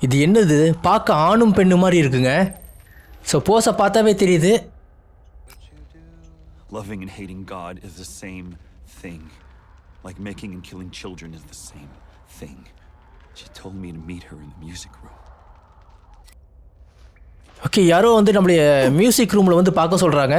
இது என்னது, பார்க்க ஆணும் பெண்ணு மாதிரி இருக்குங்க. ஸோ போஸை பார்த்தாவே தெரியுது. Loving and hating God is the same thing. Like making and killing children is the same thing. She told me to meet her in the music room. Okay, யாரோ வந்து நம்மளுடைய மியூசிக் ரூமில் வந்து பார்க்க சொல்கிறாங்க.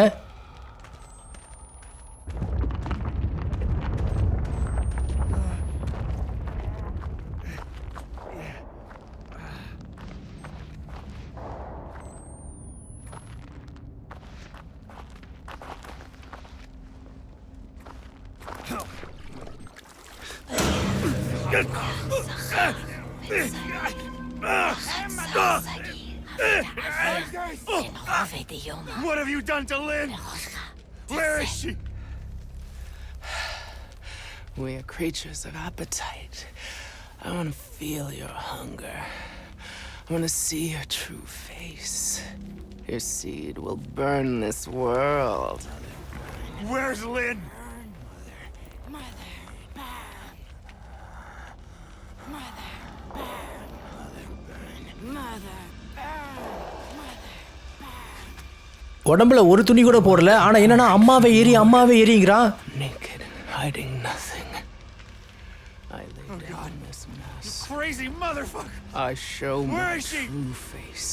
What have you done to Lynn? Where is she? We are creatures of appetite. I want to feel your hunger. I want to see your true face. Your seed will burn this world. Where's Lynn? உடம்புல ஒரு துணி கூட போடல. ஆனால் என்னன்னா அம்மாவே எரிங்கிறான். Naked, hiding nothing. I lay down in this mess. Crazy motherfucker! I show Where my is she? true face.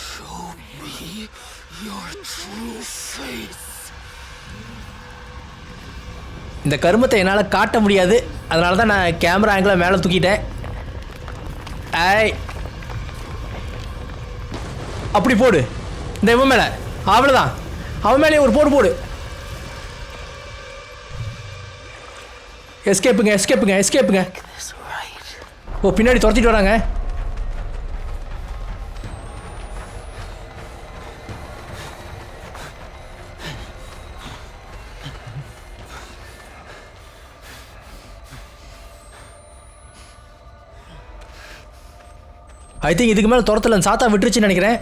Show me your true face. இந்த கருமத்தை என்னால் காட்ட முடியாது, அதனால தான் நான் கேமரா ஆங்கிளை மேலே தூக்கிட்டேன். அப்படி போடு, இந்த இவன் மேலே, அவ்வளோதான், அவன் மேலேயே ஒரு போடு. எஸ்கேப்புங்க. ஓ, பின்னாடி துரத்திட்டு வராங்க. ஐ திங்க் இதுக்கு மேலே துரத்தல, சாத்தா விட்டுருச்சுன்னு நினைக்கிறேன்.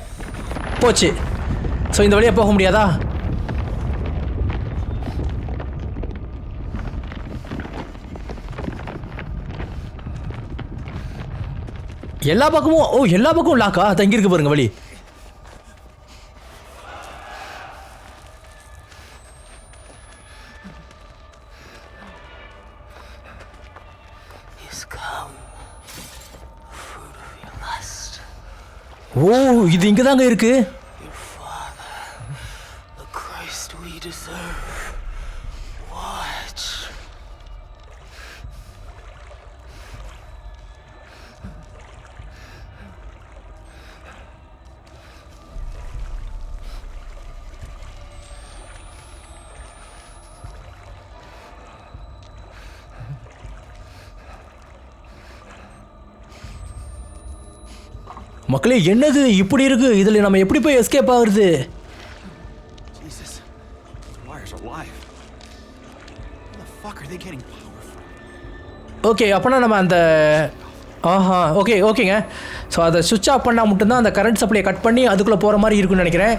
போச்சு. ஸோ இந்த வழியாக போக முடியாதா? எல்லா பக்கமும் லாக்கா? தங்கியிருக்கு பாருங்க வழி. ஓ இது இங்கே தாங்க இருக்கு. Your father, the Christ we deserve. Watch. மக்களே என்னது இப்படி இருக்கு? இதில் நம்ம எப்படி போய் எஸ்கேப் ஆகுறது? Jesus. The wire's alive. Where the fuck are they getting power from? Okay அப்போனா நம்ம அந்த ஆஹா ஓகேங்க. ஸோ அதை சுவிட்ச் ஆஃப் பண்ணால் மட்டும்தான் அந்த கரண்ட் சப்ளையை கட் பண்ணி அதுக்குள்ளே போகிற மாதிரி இருக்குன்னு நினைக்கிறேன்.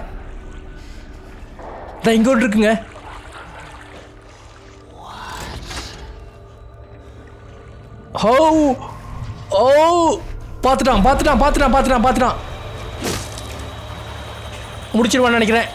இதான் இங்கே ஒன்று இருக்குங்க. ஓ பார்த்துட்டான். முடிச்சிருவான்னு நினைக்கிறேன்.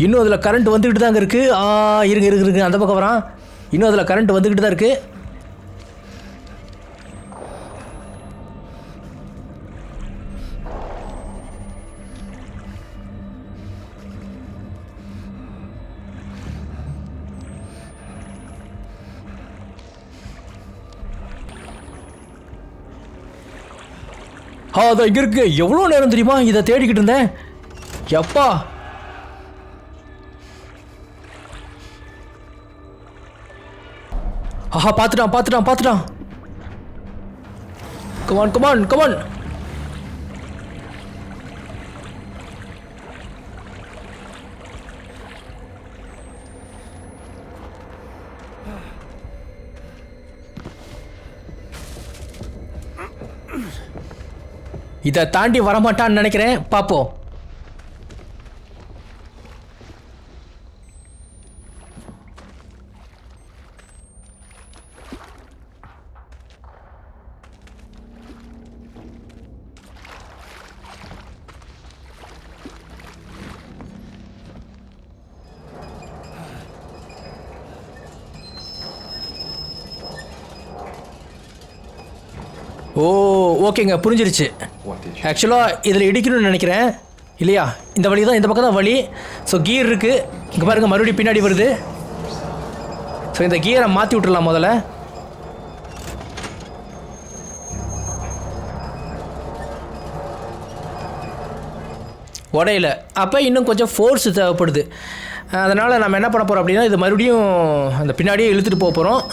இன்னும் அதில் கரண்ட் வந்துக்கிட்டு தாங்க இருக்குது. இருங்க அந்த பக்கம் வரான். இன்னும் அதில் கரண்ட் வந்துக்கிட்டு தான் இருக்குது. அதான் இங்கே இருக்கு. எவ்வளோ நேரம் தெரியுமா இதை தேடிக்கிட்டு இருந்தேன். எப்பா ஆஹா பார்த்துட்டான். கமான். இதை தாண்டி வரமாட்டான்னு நினைக்கிறேன். பார்ப்போம். ஓகேங்க புரிஞ்சிருச்சு. ஆக்சுவலாக இதில் இடிக்கணும்னு நினைக்கிறேன் இல்லையா? இந்த வழி தான், இந்த பக்கம் தான் வழி. ஸோ கியர் இருக்குது இங்கே பாருங்கள், மறுபடியும் பின்னாடி வருது. ஸோ இந்த கியரை மாற்றி விட்டுடலாம் முதல்ல. உடையில அப்போ இன்னும் கொஞ்சம் ஃபோர்ஸ் தேவைப்படுது. அதனால் நம்ம என்ன பண்ண போகிறோம் அப்படின்னா, இது மறுபடியும் அந்த பின்னாடியே இழுத்துட்டு போக போகிறோம்.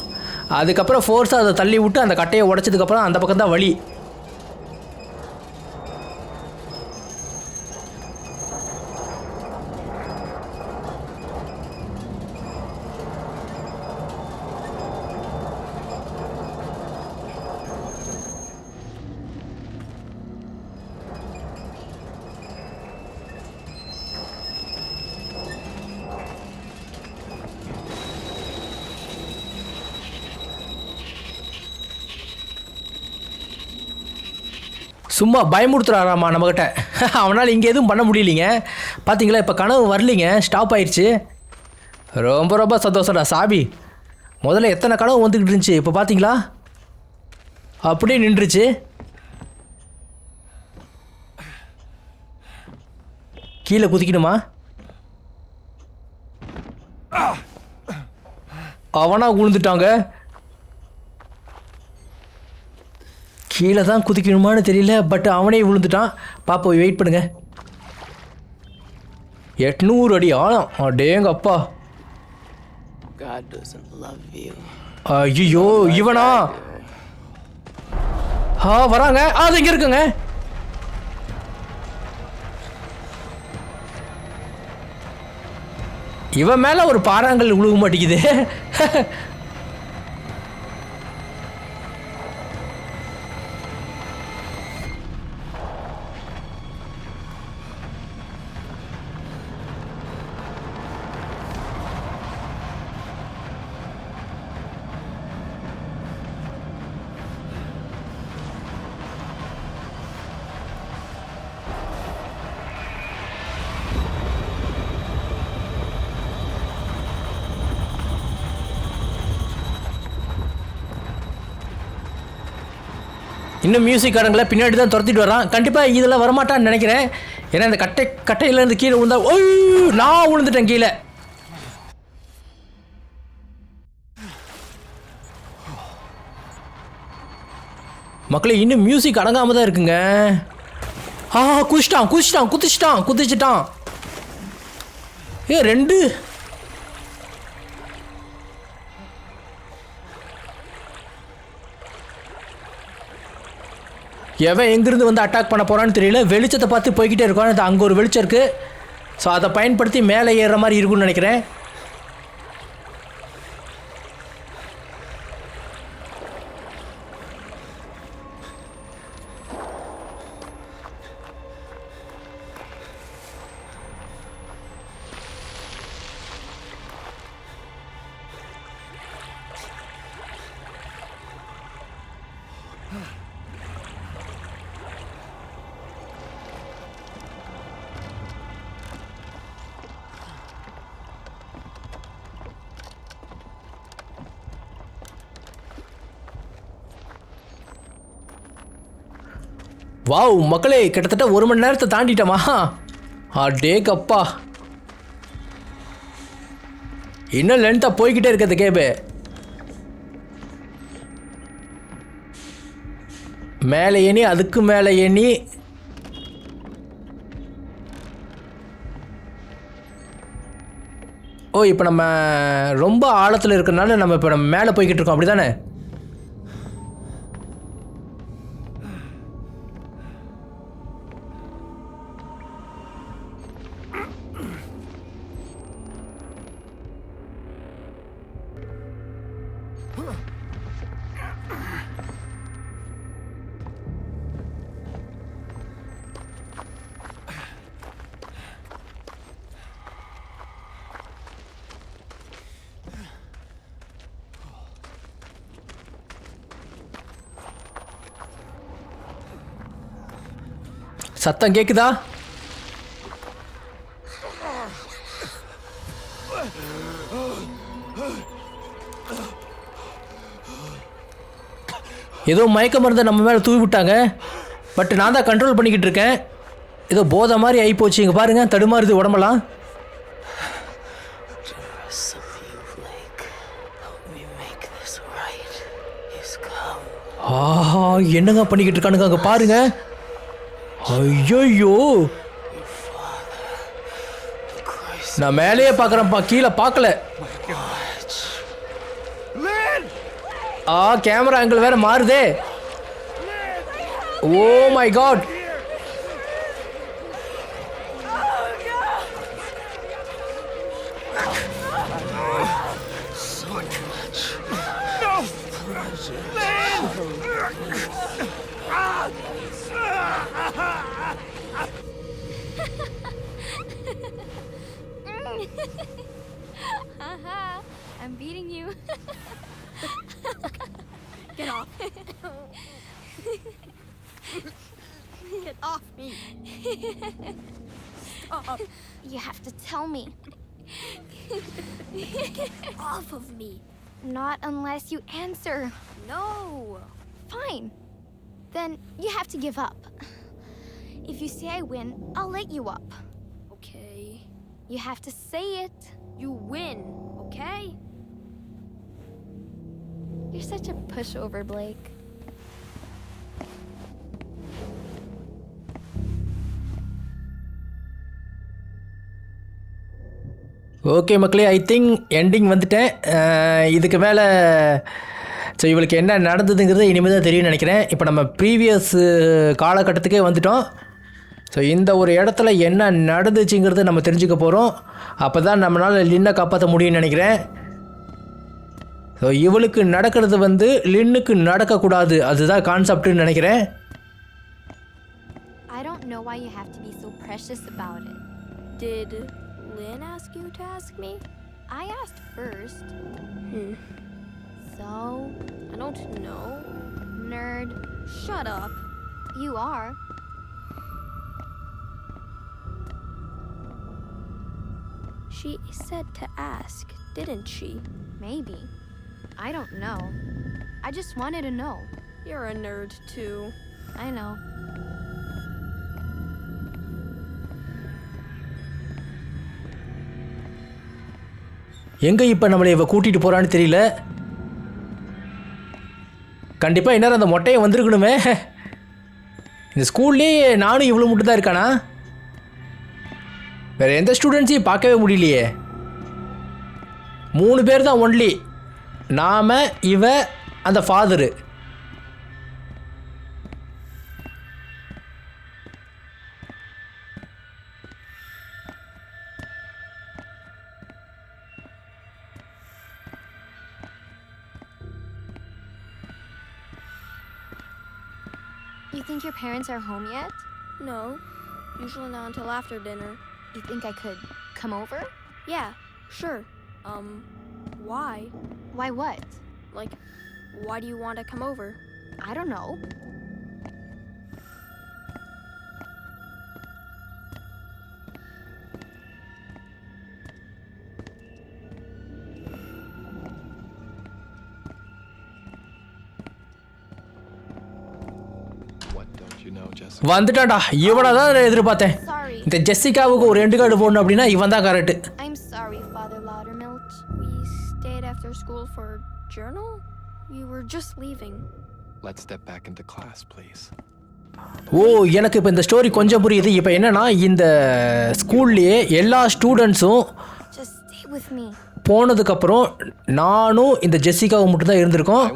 அதுக்கப்புறம் ஃபோர்ஸாக அதை தள்ளி விட்டு அந்த கட்டையை உடைச்சதுக்கப்புறம் அந்த பக்கம் தான் வழி. சும்மா பயமுறுத்துறாராமா நம்மக்கிட்ட. அவனால் இங்கே எதுவும் பண்ண முடியலைங்க. பார்த்தீங்களா, இப்போ கனவு வரலிங்க, ஸ்டாப் ஆயிடுச்சு. ரொம்ப சந்தோஷம்டா சாபி. முதல்ல எத்தனை கனவு வந்துக்கிட்டு இருந்துச்சு, இப்போ பார்த்தீங்களா அப்படியே நின்றுச்சு. கீழே குதிக்கணுமா? அவனா விழுந்துட்டாங்க. கீழே தான் குதிக்கணுமான்னு தெரியல, பட் அவனே விழுந்துட்டான். பாப்போம், வெயிட் பண்ணுங்க. 800 அடி ஆழம். அடேங்கப்பா. God doesn't love you. ஐயோ இவனா? வராங்க. அது இங்கே இருக்குங்க. இவன் மேலே ஒரு பாறாங்கல் விழுக மாட்டேங்குது. இன்னும் மியூசிக் காரங்களை பின்னாடி தான் துரத்திட்டு வரான். கண்டிப்பாக இதெல்லாம் வரமாட்டான்னு நினைக்கிறேன். ஏன்னா இந்த கட்டையிலேருந்து கீழே விழுந்தா நான் விழுந்துட்டேன் கீழே. மக்களே இன்னும் மியூசிக் அடங்காம தான் இருக்குங்க. குதிச்சிட்டான். ரெண்டு எவன் எங்கிருந்து வந்து அட்டாக் பண்ண போறான்னு தெரியல. வெளிச்சத்தை பார்த்து போய்கிட்டே இருக்கோம். அங்கே ஒரு வெளிச்சம் இருக்கு. ஸோ அதை பயன்படுத்தி மேலே ஏறுற மாதிரி இருக்கும்னு நினைக்கிறேன். வாவ் மக்களே, கிட்டத்தட்ட 1 மணி நேரத்தை தாண்டிட்டோமா? அடே கப்பா, இன்னும் லென்த்தாக போய்கிட்டே இருக்கிறது கேபு. மேலே ஏணி, அதுக்கு மேலே ஏணி. இப்போ நம்ம ரொம்ப ஆழத்தில் இருக்கிறனால நம்ம இப்போ மேலே போய்கிட்டு இருக்கோம், அப்படி தானே? சத்தம் கேக்குதா? ஏதோ மயக்க மருந்தை நம்ம மேலே தூவி விட்டாங்க. பட் நான் தான் கண்ட்ரோல் பண்ணிக்கிட்டு இருக்கேன். ஏதோ போதை மாதிரி ஆகி போச்சு. இங்கே பாருங்க, தடுமாறுது உடம்பெல்லாம். ஆஹா, என்னங்க பண்ணிக்கிட்டு இருக்கானுங்க அங்கே பாருங்க. ஐயோ, நான் மேலேயே பார்க்குறேன்ப்பா, கீழே பார்க்கல. கேமரா ஆங்கிள் வேற மாறுதே. Oh my god. I'm beating you. Get off. Get off me. Stop. You have to tell me. Get off of me. Not unless you answer. No. Fine. Then you have to give up. If you say I win, I'll let you up. Okay. You have to say it. You win, okay? You're such a pushover, Blake. Okay மக்களே, I think ending வந்துட்டேன். இதுக்கு மேலே so இவளுக்கு என்ன நடந்ததுங்கிறது இனிமேல் தான் தெரியும்னு நினைக்கிறேன். இப்போ நம்ம ப்ரீவியஸ் காலகட்டத்துக்கே வந்துட்டோம். ஸோ இந்த ஒரு இடத்துல என்ன நடந்துச்சுங்கிறது நம்ம தெரிஞ்சுக்க போகிறோம். அப்போ தான் நம்மளால் லின்னை காப்பாற்ற முடியும்னு நினைக்கிறேன். ஸோ இவளுக்கு நடக்கிறது வந்து லின்னுக்கு நடக்கக்கூடாது, அதுதான் கான்செப்ட்னு நினைக்கிறேன். I don't know why you have to be so precious about it. Did Lynn ask you to ask me? I asked first. So, I don't know. Nerd. Shut up. You are. She said to ask, didn't she? Maybe. I don't know. I just wanted to know. You're a nerd too. I know. எங்கே இப்போ நம்மளை இவ கூட்டிகிட்டு போகிறான்னு தெரியல. கண்டிப்பாக இந்நேரம் அந்த மொட்டையை வந்திருக்கணுமே. இந்த ஸ்கூல்லேயே நானும் இவ்வளோ மட்டும் தான் இருக்கானா? வேறு எந்த ஸ்டூடெண்ட்ஸையும் பார்க்கவே முடியலையே. 3 பேர் தான் ஒன்லி. நாம், இவ, அந்த father. You think your parents are home yet? No, usually not until after dinner. You think I could come over? Yeah, sure. Why? Why what? Like, why do you want to come over? I don't know. What don't you know, Jessica? வந்துட்டான்டா. இவனை தான் எதிர்பார்த்தேன். Sorry. இந்த ஜெசிகாவுக்கு ஒரு end card போடணும் அப்படின்னா இவன் தான் correct. I'm sorry, Father Laudermilch. We stayed after school for journal? We were just leaving. Let's step back into class, please. ஓ, எனக்கு இப்போ இந்த ஸ்டோரி கொஞ்சம் புரியுது. இப்போ என்னன்னா, இந்த ஸ்கூல்லையே எல்லா ஸ்டூடெண்ட்ஸும் Just stay with me. போனதுக்கப்புறம் நானும் இந்த ஜெசிகாவும் மட்டும் தான் இருந்திருக்கோம்.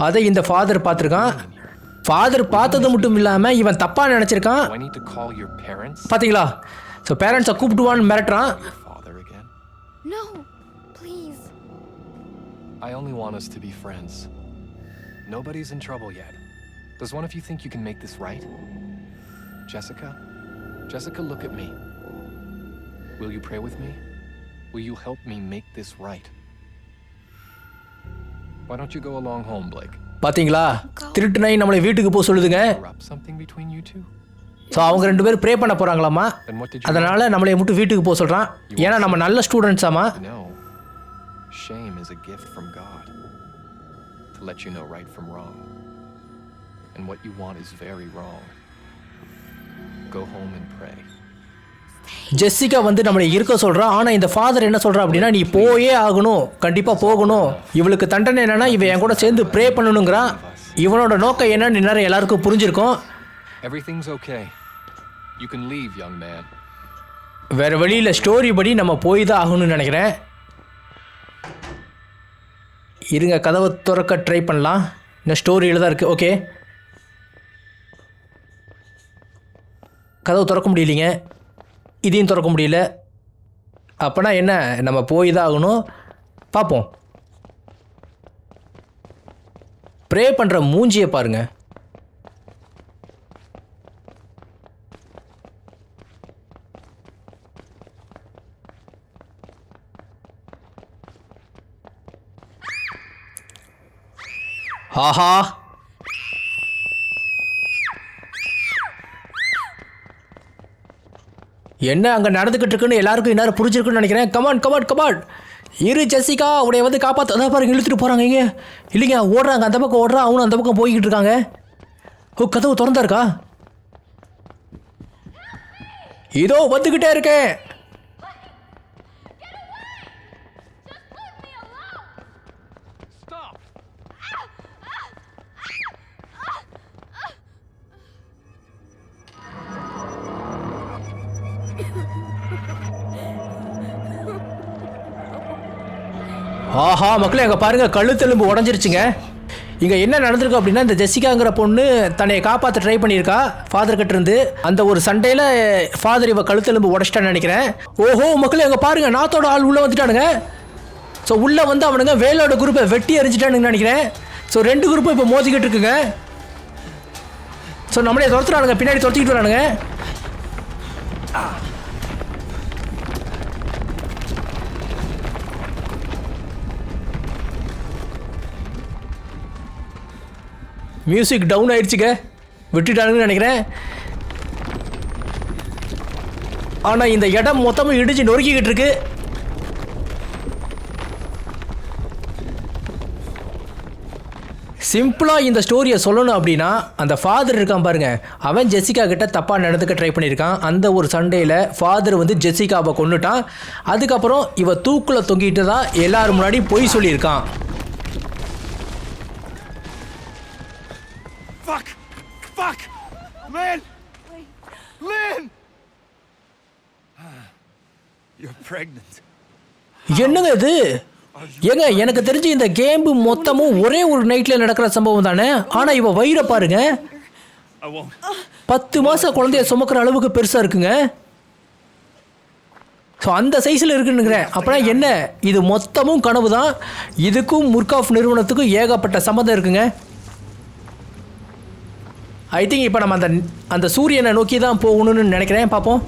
அதை இந்த ஃபாதர் பார்த்துருக்கான். ஃபாதர் பார்த்தது மட்டும் இல்லாமல் இவன் தப்பாக நினச்சிருக்கான். Do I need to call your parents? பார்த்தீங்களா? ஸோ பேரண்ட்ஸை கூப்பிடுவான்னு மிரட்டுறான். Your father again? No, please. I only want us to be friends. Nobody's in trouble yet. Does one of you think you can make this right? Jessica? Jessica, look at me. Will you pray with me? Will you help me make this right? Why don't you go along home, Blake? பார்த்தீங்களா? திருட்டு நாய் நம்மளை வீட்டுக்கு போக சொல்லுதுங்க. Corrupt something between you two? So அவங்க 2 பேரும் pray பண்ண போகிறாங்களாமா. Then what did you அதனால் நம்மளை மட்டும் வீட்டுக்கு போக சொல்கிறான். ஏன்னா நம்ம நல்ல ஸ்டூடெண்ட்ஸாமா. No. Shame is a gift from God to let you know right from wrong. And what you want is very wrong. Go home and pray. Jessica வந்து நம்மளை இருக்க சொல்கிறான். ஆனால் இந்த ஃபாதர் என்ன சொல்கிறா அப்படின்னா, நீ போயே ஆகணும், கண்டிப்பாக போகணும். இவளுக்கு தண்டனை என்னன்னா, இவன் என் கூட சேர்ந்து ப்ரே பண்ணணுங்கிறான். இவனோட நோக்கம் என்னன்னு நேரம் எல்லாருக்கும் புரிஞ்சிருக்கும். Everything's okay. You can leave, young man. வேறு வழியில் ஸ்டோரி படி நம்ம போய் தான் ஆகணும்னு நினைக்கிறேன். இருங்க, கதவை திறக்க ட்ரை பண்ணலாம். இன்னும் ஸ்டோரியில் தான் இருக்குது. ஓகே, கதவு திறக்க முடியலைங்க. இதையும் திறக்க முடியல. அப்போனா என்ன, நம்ம போய் தான் ஆகணும். பார்ப்போம். ப்ரே பண்ணுற மூஞ்சியை பாருங்க. ஆஹா, என்ன அங்கே நடந்துக்கிட்டு இருக்குன்னு எல்லாருக்கும் இந்நேரம் புரிஞ்சிருக்குன்னு நினைக்கிறேன். கமான் கமான் கமான், இரு ஜெசிகா, உடைய வந்து காப்பாற்ற. அதான் பாருங்க, இழுத்துட்டு போகிறாங்க. இங்கே இல்லைங்க, ஓடுறாங்க. அந்த பக்கம் ஓடுறான், அவனும் அந்த பக்கம் போய்கிட்டு இருக்காங்க. ஓ, கதவு திறந்தா இருக்கா? இதோ வந்துக்கிட்டே இருக்கேன். ஆஹா மக்களே, அங்கே பாருங்கள், கழுத்தெலும்பு உடஞ்சிருச்சுங்க. இங்கே என்ன நடந்திருக்கு அப்படின்னா, இந்த ஜெசிகாங்கிற பொண்ணு தன்னை காப்பாற்ற ட்ரை பண்ணியிருக்கா ஃபாதர் கிட்ட இருந்து. அந்த ஒரு சண்டையில் ஃபாதர் இவ கழுத்தெலும்பு உடச்சிட்டான்னு நினைக்கிறேன். ஓஹோ மக்களே, அங்கே பாருங்கள், நாத்தோட ஆள் உள்ளே வந்துட்டானுங்க. ஸோ உள்ளே வந்து அவனுங்க வேலோட குரூப்பை வெட்டி எறிஞ்சிட்டானுங்கன்னு நினைக்கிறேன். ஸோ 2 குரூப்பும் இப்போ மோதிக்கிட்டு இருக்குங்க. ஸோ நம்மளே துரத்துறானுங்க, பின்னாடி துரத்திக்கிட்டு வரானுங்க. மியூசிக் டவுன் ஆயிடுச்சுங்க, விட்டுட்டானுங்கன்னு நினைக்கிறேன். ஆனால் இந்த இடம் மொத்தமும் இடிச்சு நொறுக்கிக்கிட்டு இருக்கு. சிம்பிளாக இந்த ஸ்டோரியை சொல்லணும் அப்படின்னா அந்த ஃபாதர் இருக்கான் பாருங்க, அவன் ஜெசிகா கிட்ட தப்பாக நடந்துக்க ட்ரை பண்ணியிருக்கான். அந்த ஒரு சண்டையில் ஃபாதர் வந்து ஜெசிகாவை கொண்டுட்டான். அதுக்கப்புறம் இவ தூக்கில் தொங்கிட்டு தான் எல்லாரும் முன்னாடி பொய் சொல்லியிருக்கான். Fuck! Fuck! Lynn! Lynn! You're pregnant. என்னங்க இது? ஏங்க எனக்கு தெரிஞ்சு இந்த கேம் மொத்தமும் ஒரே ஒரு நைட்டில் நடக்கிற சம்பவம் தானே. ஆனால் இவ வயிறை பாருங்க, I won't. 10 மாச குழந்தைய சுமக்கிற அளவுக்கு பெருசாக இருக்குங்க. ஸோ அந்த சைஸில் இருக்குன்னுங்கிறேன். அப்படின்னா என்ன, இது மொத்தமும் கனவு தான். இதுக்கும் முர்காஃப் நிறுவனத்துக்கும் ஏகப்பட்ட சம்மந்தம் இருக்குங்க. ஐ திங்க் இப்போ நம்ம அந்த சூரியனை நோக்கி தான் போகணும்னு நினைக்கிறேன். பார்ப்போம்.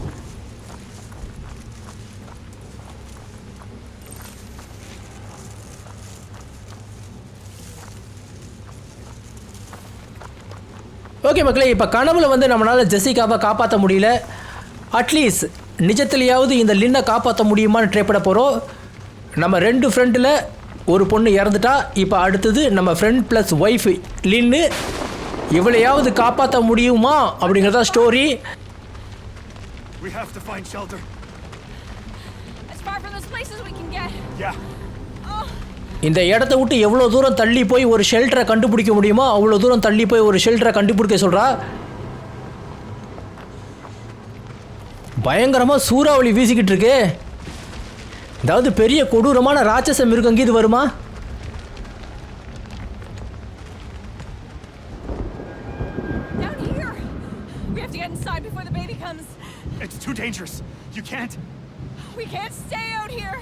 ஓகே மக்களே, இப்போ கனவுல வந்து நம்மளால் ஜெசிகாவை காப்பாற்ற முடியல. அட்லீஸ்ட் நிஜத்திலேயாவது இந்த லின்னை காப்பாற்ற முடியுமான்னு ட்ரை பண்ண போகிறோம். நம்ம 2 ஃப்ரெண்டில் ஒரு பொண்ணு இறந்துட்டா. இப்போ அடுத்தது நம்ம ஃப்ரெண்ட் ப்ளஸ் ஒய்ஃப் லின்னு. இவளையாவது காப்பாற்ற முடியுமா அப்படிங்கிறதா story. We have to find shelter. As far from this place as we can get. Yeah. இந்த இடத்த விட்டு எவ்வளோ தூரம் தள்ளி போய் ஒரு ஷெல்டரை கண்டுபிடிக்க முடியுமோ அவ்வளோ தூரம் தள்ளி போய் ஒரு ஷெல்டரை கண்டுபிடிக்க சொல்கிறா. பயங்கரமாக சூறாவளி வீசிக்கிட்டு இருக்கு. அதாவது பெரிய கொடூரமான ராட்சச மிருகம் இது வருமா? Down here. We have to get inside before the baby comes. It's too dangerous. You can't. We can't stay out here.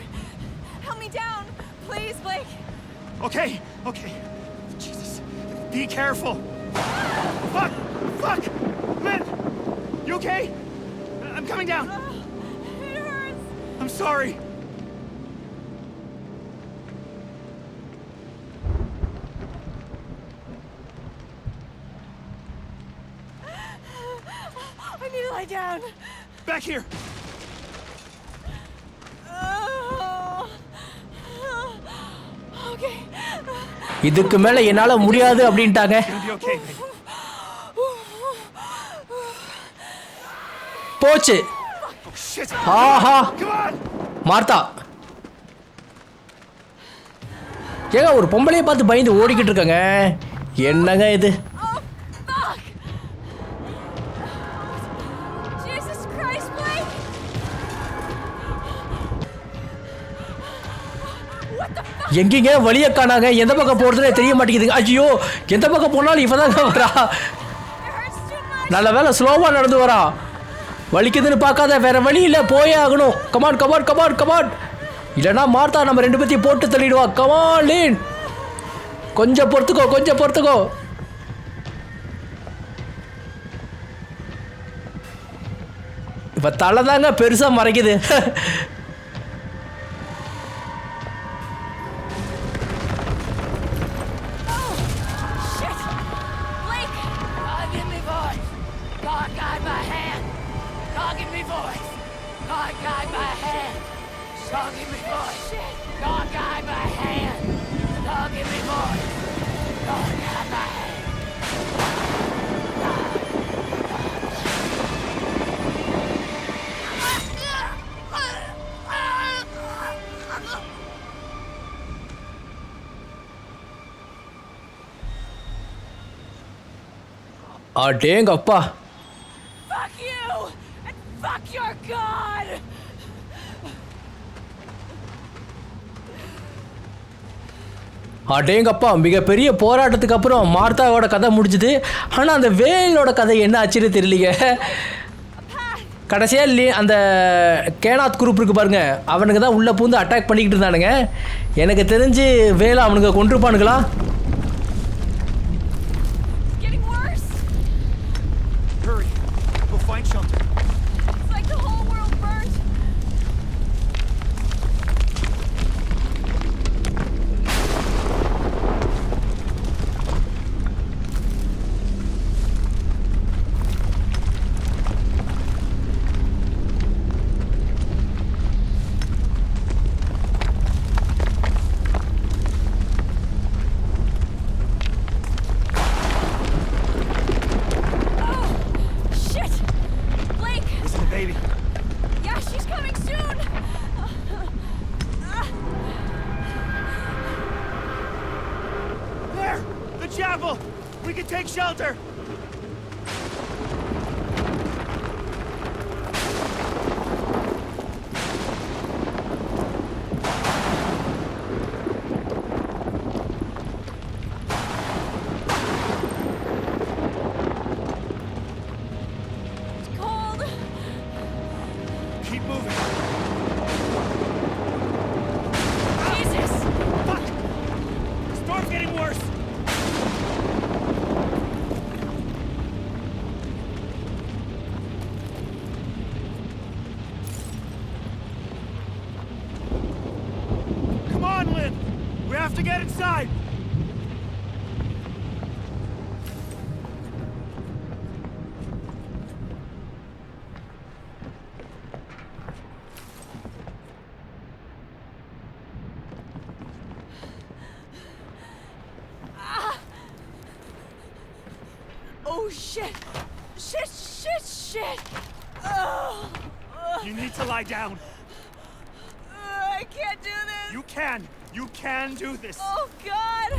Help me down. Please, Blake. Okay, okay. Jesus. Be careful. Fuck! Fuck! Lynn! You okay? I'm coming down. It hurts. I'm sorry. I need to lie down. Back here. Okay. இதுக்கு மேலே என்னால் முடியாது அப்படின்ட்டாங்க. You're gonna be okay, baby. போச்சு. Oh, shit. ஆஹா, Come on! Martha. ஏங்க ஒரு பொம்பளையை பார்த்து பயந்து ஓடிக்கிட்டு இருக்கங்க. என்னங்க இது? Oh, fuck! Jesus Christ, Blake! What the fuck? எங்கீங்க வழியை காணாங்க. எந்த பக்கம் போகிறதுனே தெரிய மாட்டேங்குதுங்க. ஐயோ, எந்த பக்கம் போனாலும் இவ தாங்க வரா. It hurts too much. நல்ல வேலை ஸ்லோவாக நடந்து வரா. வலிக்குதுன்னு பார்க்காத, வேற வழி இல்லை, போயே ஆகணும். Come on come on come on come on. இல்லைனா மார்த்தா நம்ம 2 பேத்தையும் போட்டு தள்ளிடுவா. கமான் லீன், கொஞ்சம் பொறுத்துக்கோ, கொஞ்சம் பொறுத்துக்கோ. இப்போ தலை தாங்க பெருசாக மறைக்குது. Shit! Blake! God, give me voice! God, guide my hand! God, give me voice! God, guide my hand! God, give me voice! Shit! God, guide my hand! God, give me voice! God, guide my hand! அடேங்கப்பா. Fuck you! And fuck your God! அடேங்கப்பா, மிகப்பெரிய போராட்டத்துக்கு அப்புறம் மார்த்தாவோட கதை முடிஞ்சுது. ஆனால் அந்த வேலோட கதை என்ன ஆச்சுன்னு தெரியலையே. கடைசியாக அந்த கேனாத் குரூப் இருக்கு பாருங்க, அவனுக்கு தான் உள்ளே பூந்து அட்டாக் பண்ணிக்கிட்டு இருந்தானுங்க. எனக்கு தெரிஞ்சு வேலை அவனுங்க கொண்டிருப்பானுங்களா. It's getting worse! Hurry. We'll find shelter. It's like the whole world burnt! chapel! We can take shelter! It's cold. Keep moving. Jesus! Fuck! The storm's getting worse! Come on, Lynn! We have to get inside! Oh, shit! Shit! Oh! You need to lie down. I can't do this! You can! You can do this! Oh, God!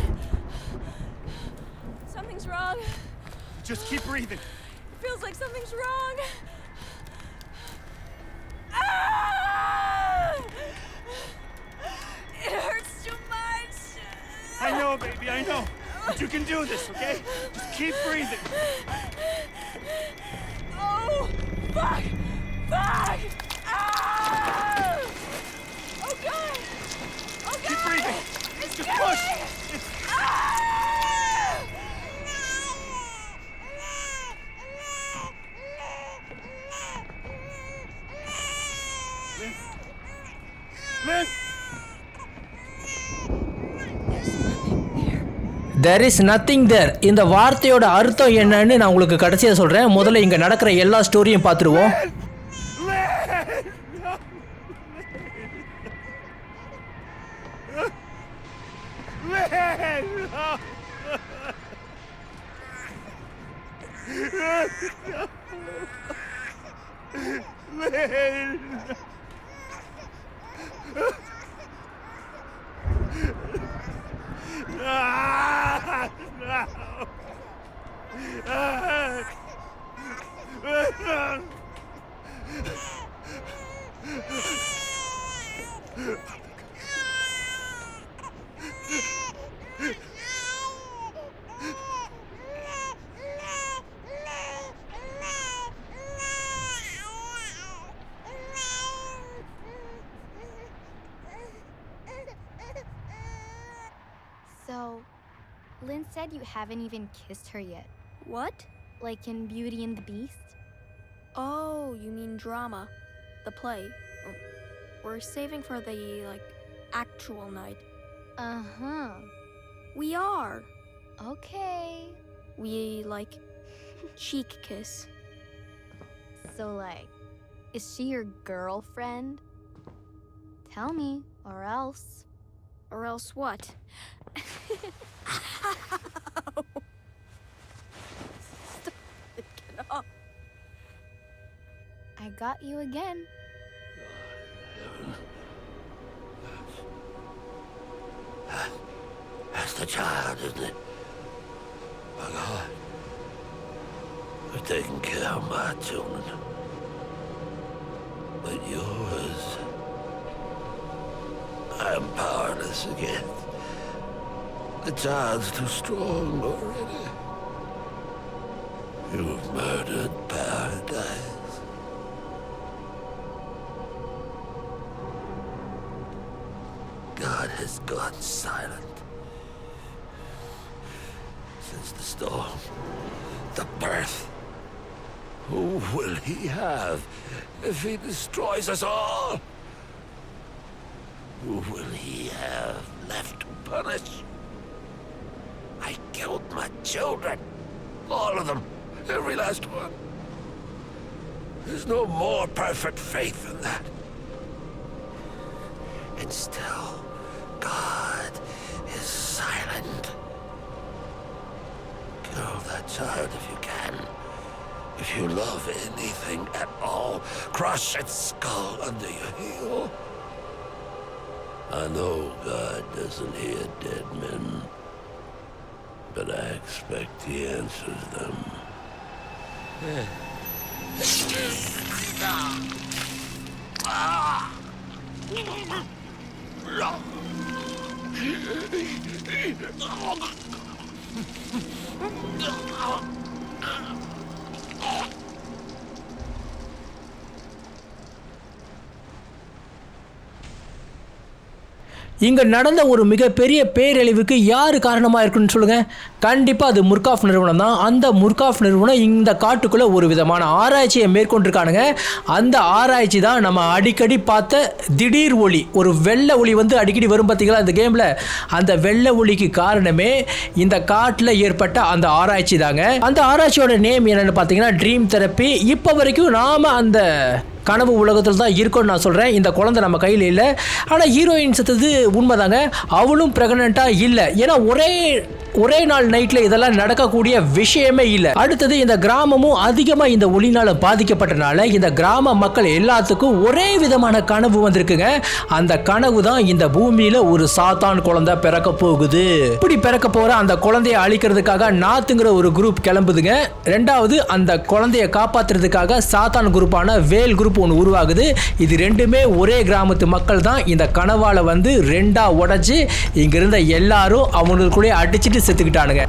Something's wrong. Just keep breathing. Feels like something's wrong. Ah! It hurts too much. I know, baby, I know. But you can do this, okay? Just keep breathing. Oh, fuck! Fuck! Ah! Oh, God! Oh, God! Keep breathing. It's Just killing push. me! It's... Ah! Lynn! there is nothing there. இந்த வார்த்தையோட அர்த்தம் என்னன்னு நான் உங்களுக்கு கடைசியா சொல்றேன். முதல்ல இங்க நடக்கிற எல்லா ஸ்டோரியும் பார்த்துருவோம். So, Lynn said you haven't even kissed her yet. What? Like in Beauty and the Beast? Oh, you mean drama. The play. We're saving for the, actual night. Uh-huh. We are. Okay. We, cheek kiss. So, is she your girlfriend? Tell me, or else. Or else what? Stop it, get up. I got you again. That's the child, isn't it? My God. They're taking care of my children. But yours, I am powerless against. The child's too strong already. You've murdered paradise. God has gone silent. Since the storm, the birth. Who will he have if he destroys us all? Who will he have left to punish? I killed my children. All of them. Every last one. There's no more perfect faith than that. And still, God is silent. Kill that child if you can. If you love anything at all, crush its skull under your heel. I know God doesn't hear dead men, but I expect he answers them. இங்கே நடந்த ஒரு மிகப்பெரிய பேரழிவுக்கு யார் காரணமாக இருக்குன்னு சொல்லுங்கள். கண்டிப்பாக அது முர்காஃப் நிறுவனம் தான். அந்த முர்காஃப் நிறுவனம் இந்த காட்டுக்குள்ளே ஒரு விதமான ஆராய்ச்சியை மேற்கொண்டிருக்கானுங்க. அந்த ஆராய்ச்சி தான் நம்ம அடிக்கடி பார்த்த திடீர் ஒளி, ஒரு வெள்ளை ஒளி வந்து அடிக்கடி வரும் பார்த்தீங்களா இந்த கேமில். அந்த வெள்ளை ஒளிக்கு காரணமே இந்த காட்டில் ஏற்பட்ட அந்த ஆராய்ச்சி தாங்க. அந்த ஆராய்ச்சியோட நேம் என்னென்னு பார்த்தீங்கன்னா ட்ரீம் தெரப்பி. இப்போ வரைக்கும் நாம் அந்த கனவு உலகத்தில் தான் இருக்கும்னு நான் சொல்கிறேன். இந்த குழந்தை நம்ம கையில் இல்லை. ஆனால் ஹீரோயின் செத்தது உண்மைதாங்க. அவளும் ப்ரெக்னெண்ட்டாக இல்லை. ஏன்னா ஒரே நாள் நைட்டில் இதெல்லாம் நடக்கக்கூடிய விஷயமே இல்லை. அடுத்தது இந்த கிராமமும் அதிகமாக இந்த ஒளினால் பாதிக்கப்பட்டனால இந்த கிராம மக்கள் எல்லாத்துக்கும் ஒரே விதமான கனவு வந்திருக்குங்க. அந்த கனவு தான் இந்த பூமியில் ஒரு சாத்தான் குழந்தை பிறக்க போகுது. இப்படி பிறக்க போகிற அந்த குழந்தைய அழிக்கிறதுக்காக நாத்துங்கிற ஒரு குரூப் கிளம்புதுங்க. ரெண்டாவது அந்த குழந்தைய காப்பாற்றுறதுக்காக சாத்தான் குரூப்பான வேல் குரூப் ஒன்று உருவாகுது. இது ரெண்டுமே ஒரே கிராமத்து மக்கள் தான். இந்த கனவால வந்து ரெண்டா உடைச்சு இங்கிருந்த எல்லாரும் அவங்களுக்குள்ளே அடிச்சுட்டு செத்துக்கிட்டானுங்க.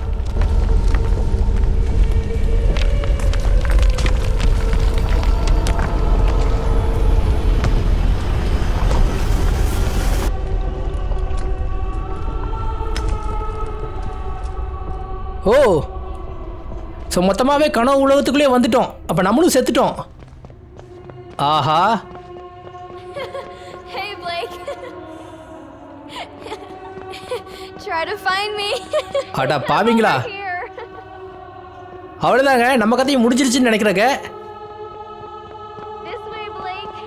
ஓ, ஸோ மொத்தமாகவே கனவு உலகத்துக்குள்ளே வந்துட்டோம். அப்போ நம்மளும் செத்துட்டோம். ஆஹா. Hey, Blake. Try to find me. அடா பாவீங்களா. அவ்வளோதாங்க, நம்ம கதையும் முடிஞ்சிருச்சுன்னு நினைக்கிறேங்க. This way, Blake.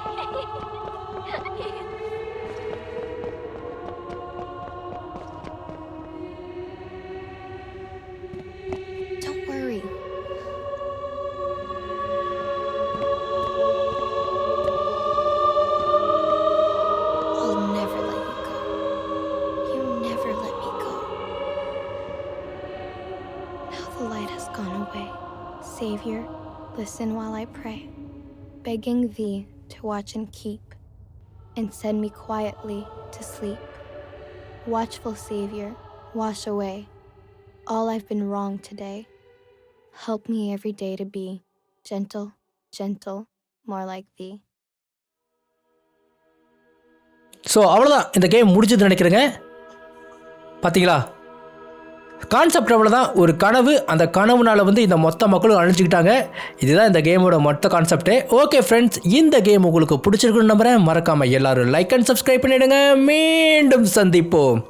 Don't worry. I'll never let you go. You never let me go. Now the light has gone away. Savior, listen while I pray, begging thee to watch and keep, and send me quietly to sleep. Watchful Savior, wash away all I've been wrong today. Help me every day to be gentle, gentle, more like thee. So அவ்வளோதான், இந்த game முடிச்சதுன்னு நினைக்கிறேங்க. பார்த்தீங்களா, concept அவ்வளோதான். ஒரு கனவு, அந்த கனவுனால வந்து இந்த மொத்த மக்களும் அழிஞ்சிக்கிட்டாங்க. இதுதான் இந்த கேமோட மொத்த கான்செப்டே. ஓகே ஃப்ரெண்ட்ஸ், இந்த கேம் உங்களுக்கு பிடிச்சிருக்குன்னு நம்புகிறேன். மறக்காமல் எல்லாரும் லைக் அண்ட் சப்ஸ்கிரைப் பண்ணிவிடுங்க. மீண்டும் சந்திப்போம்.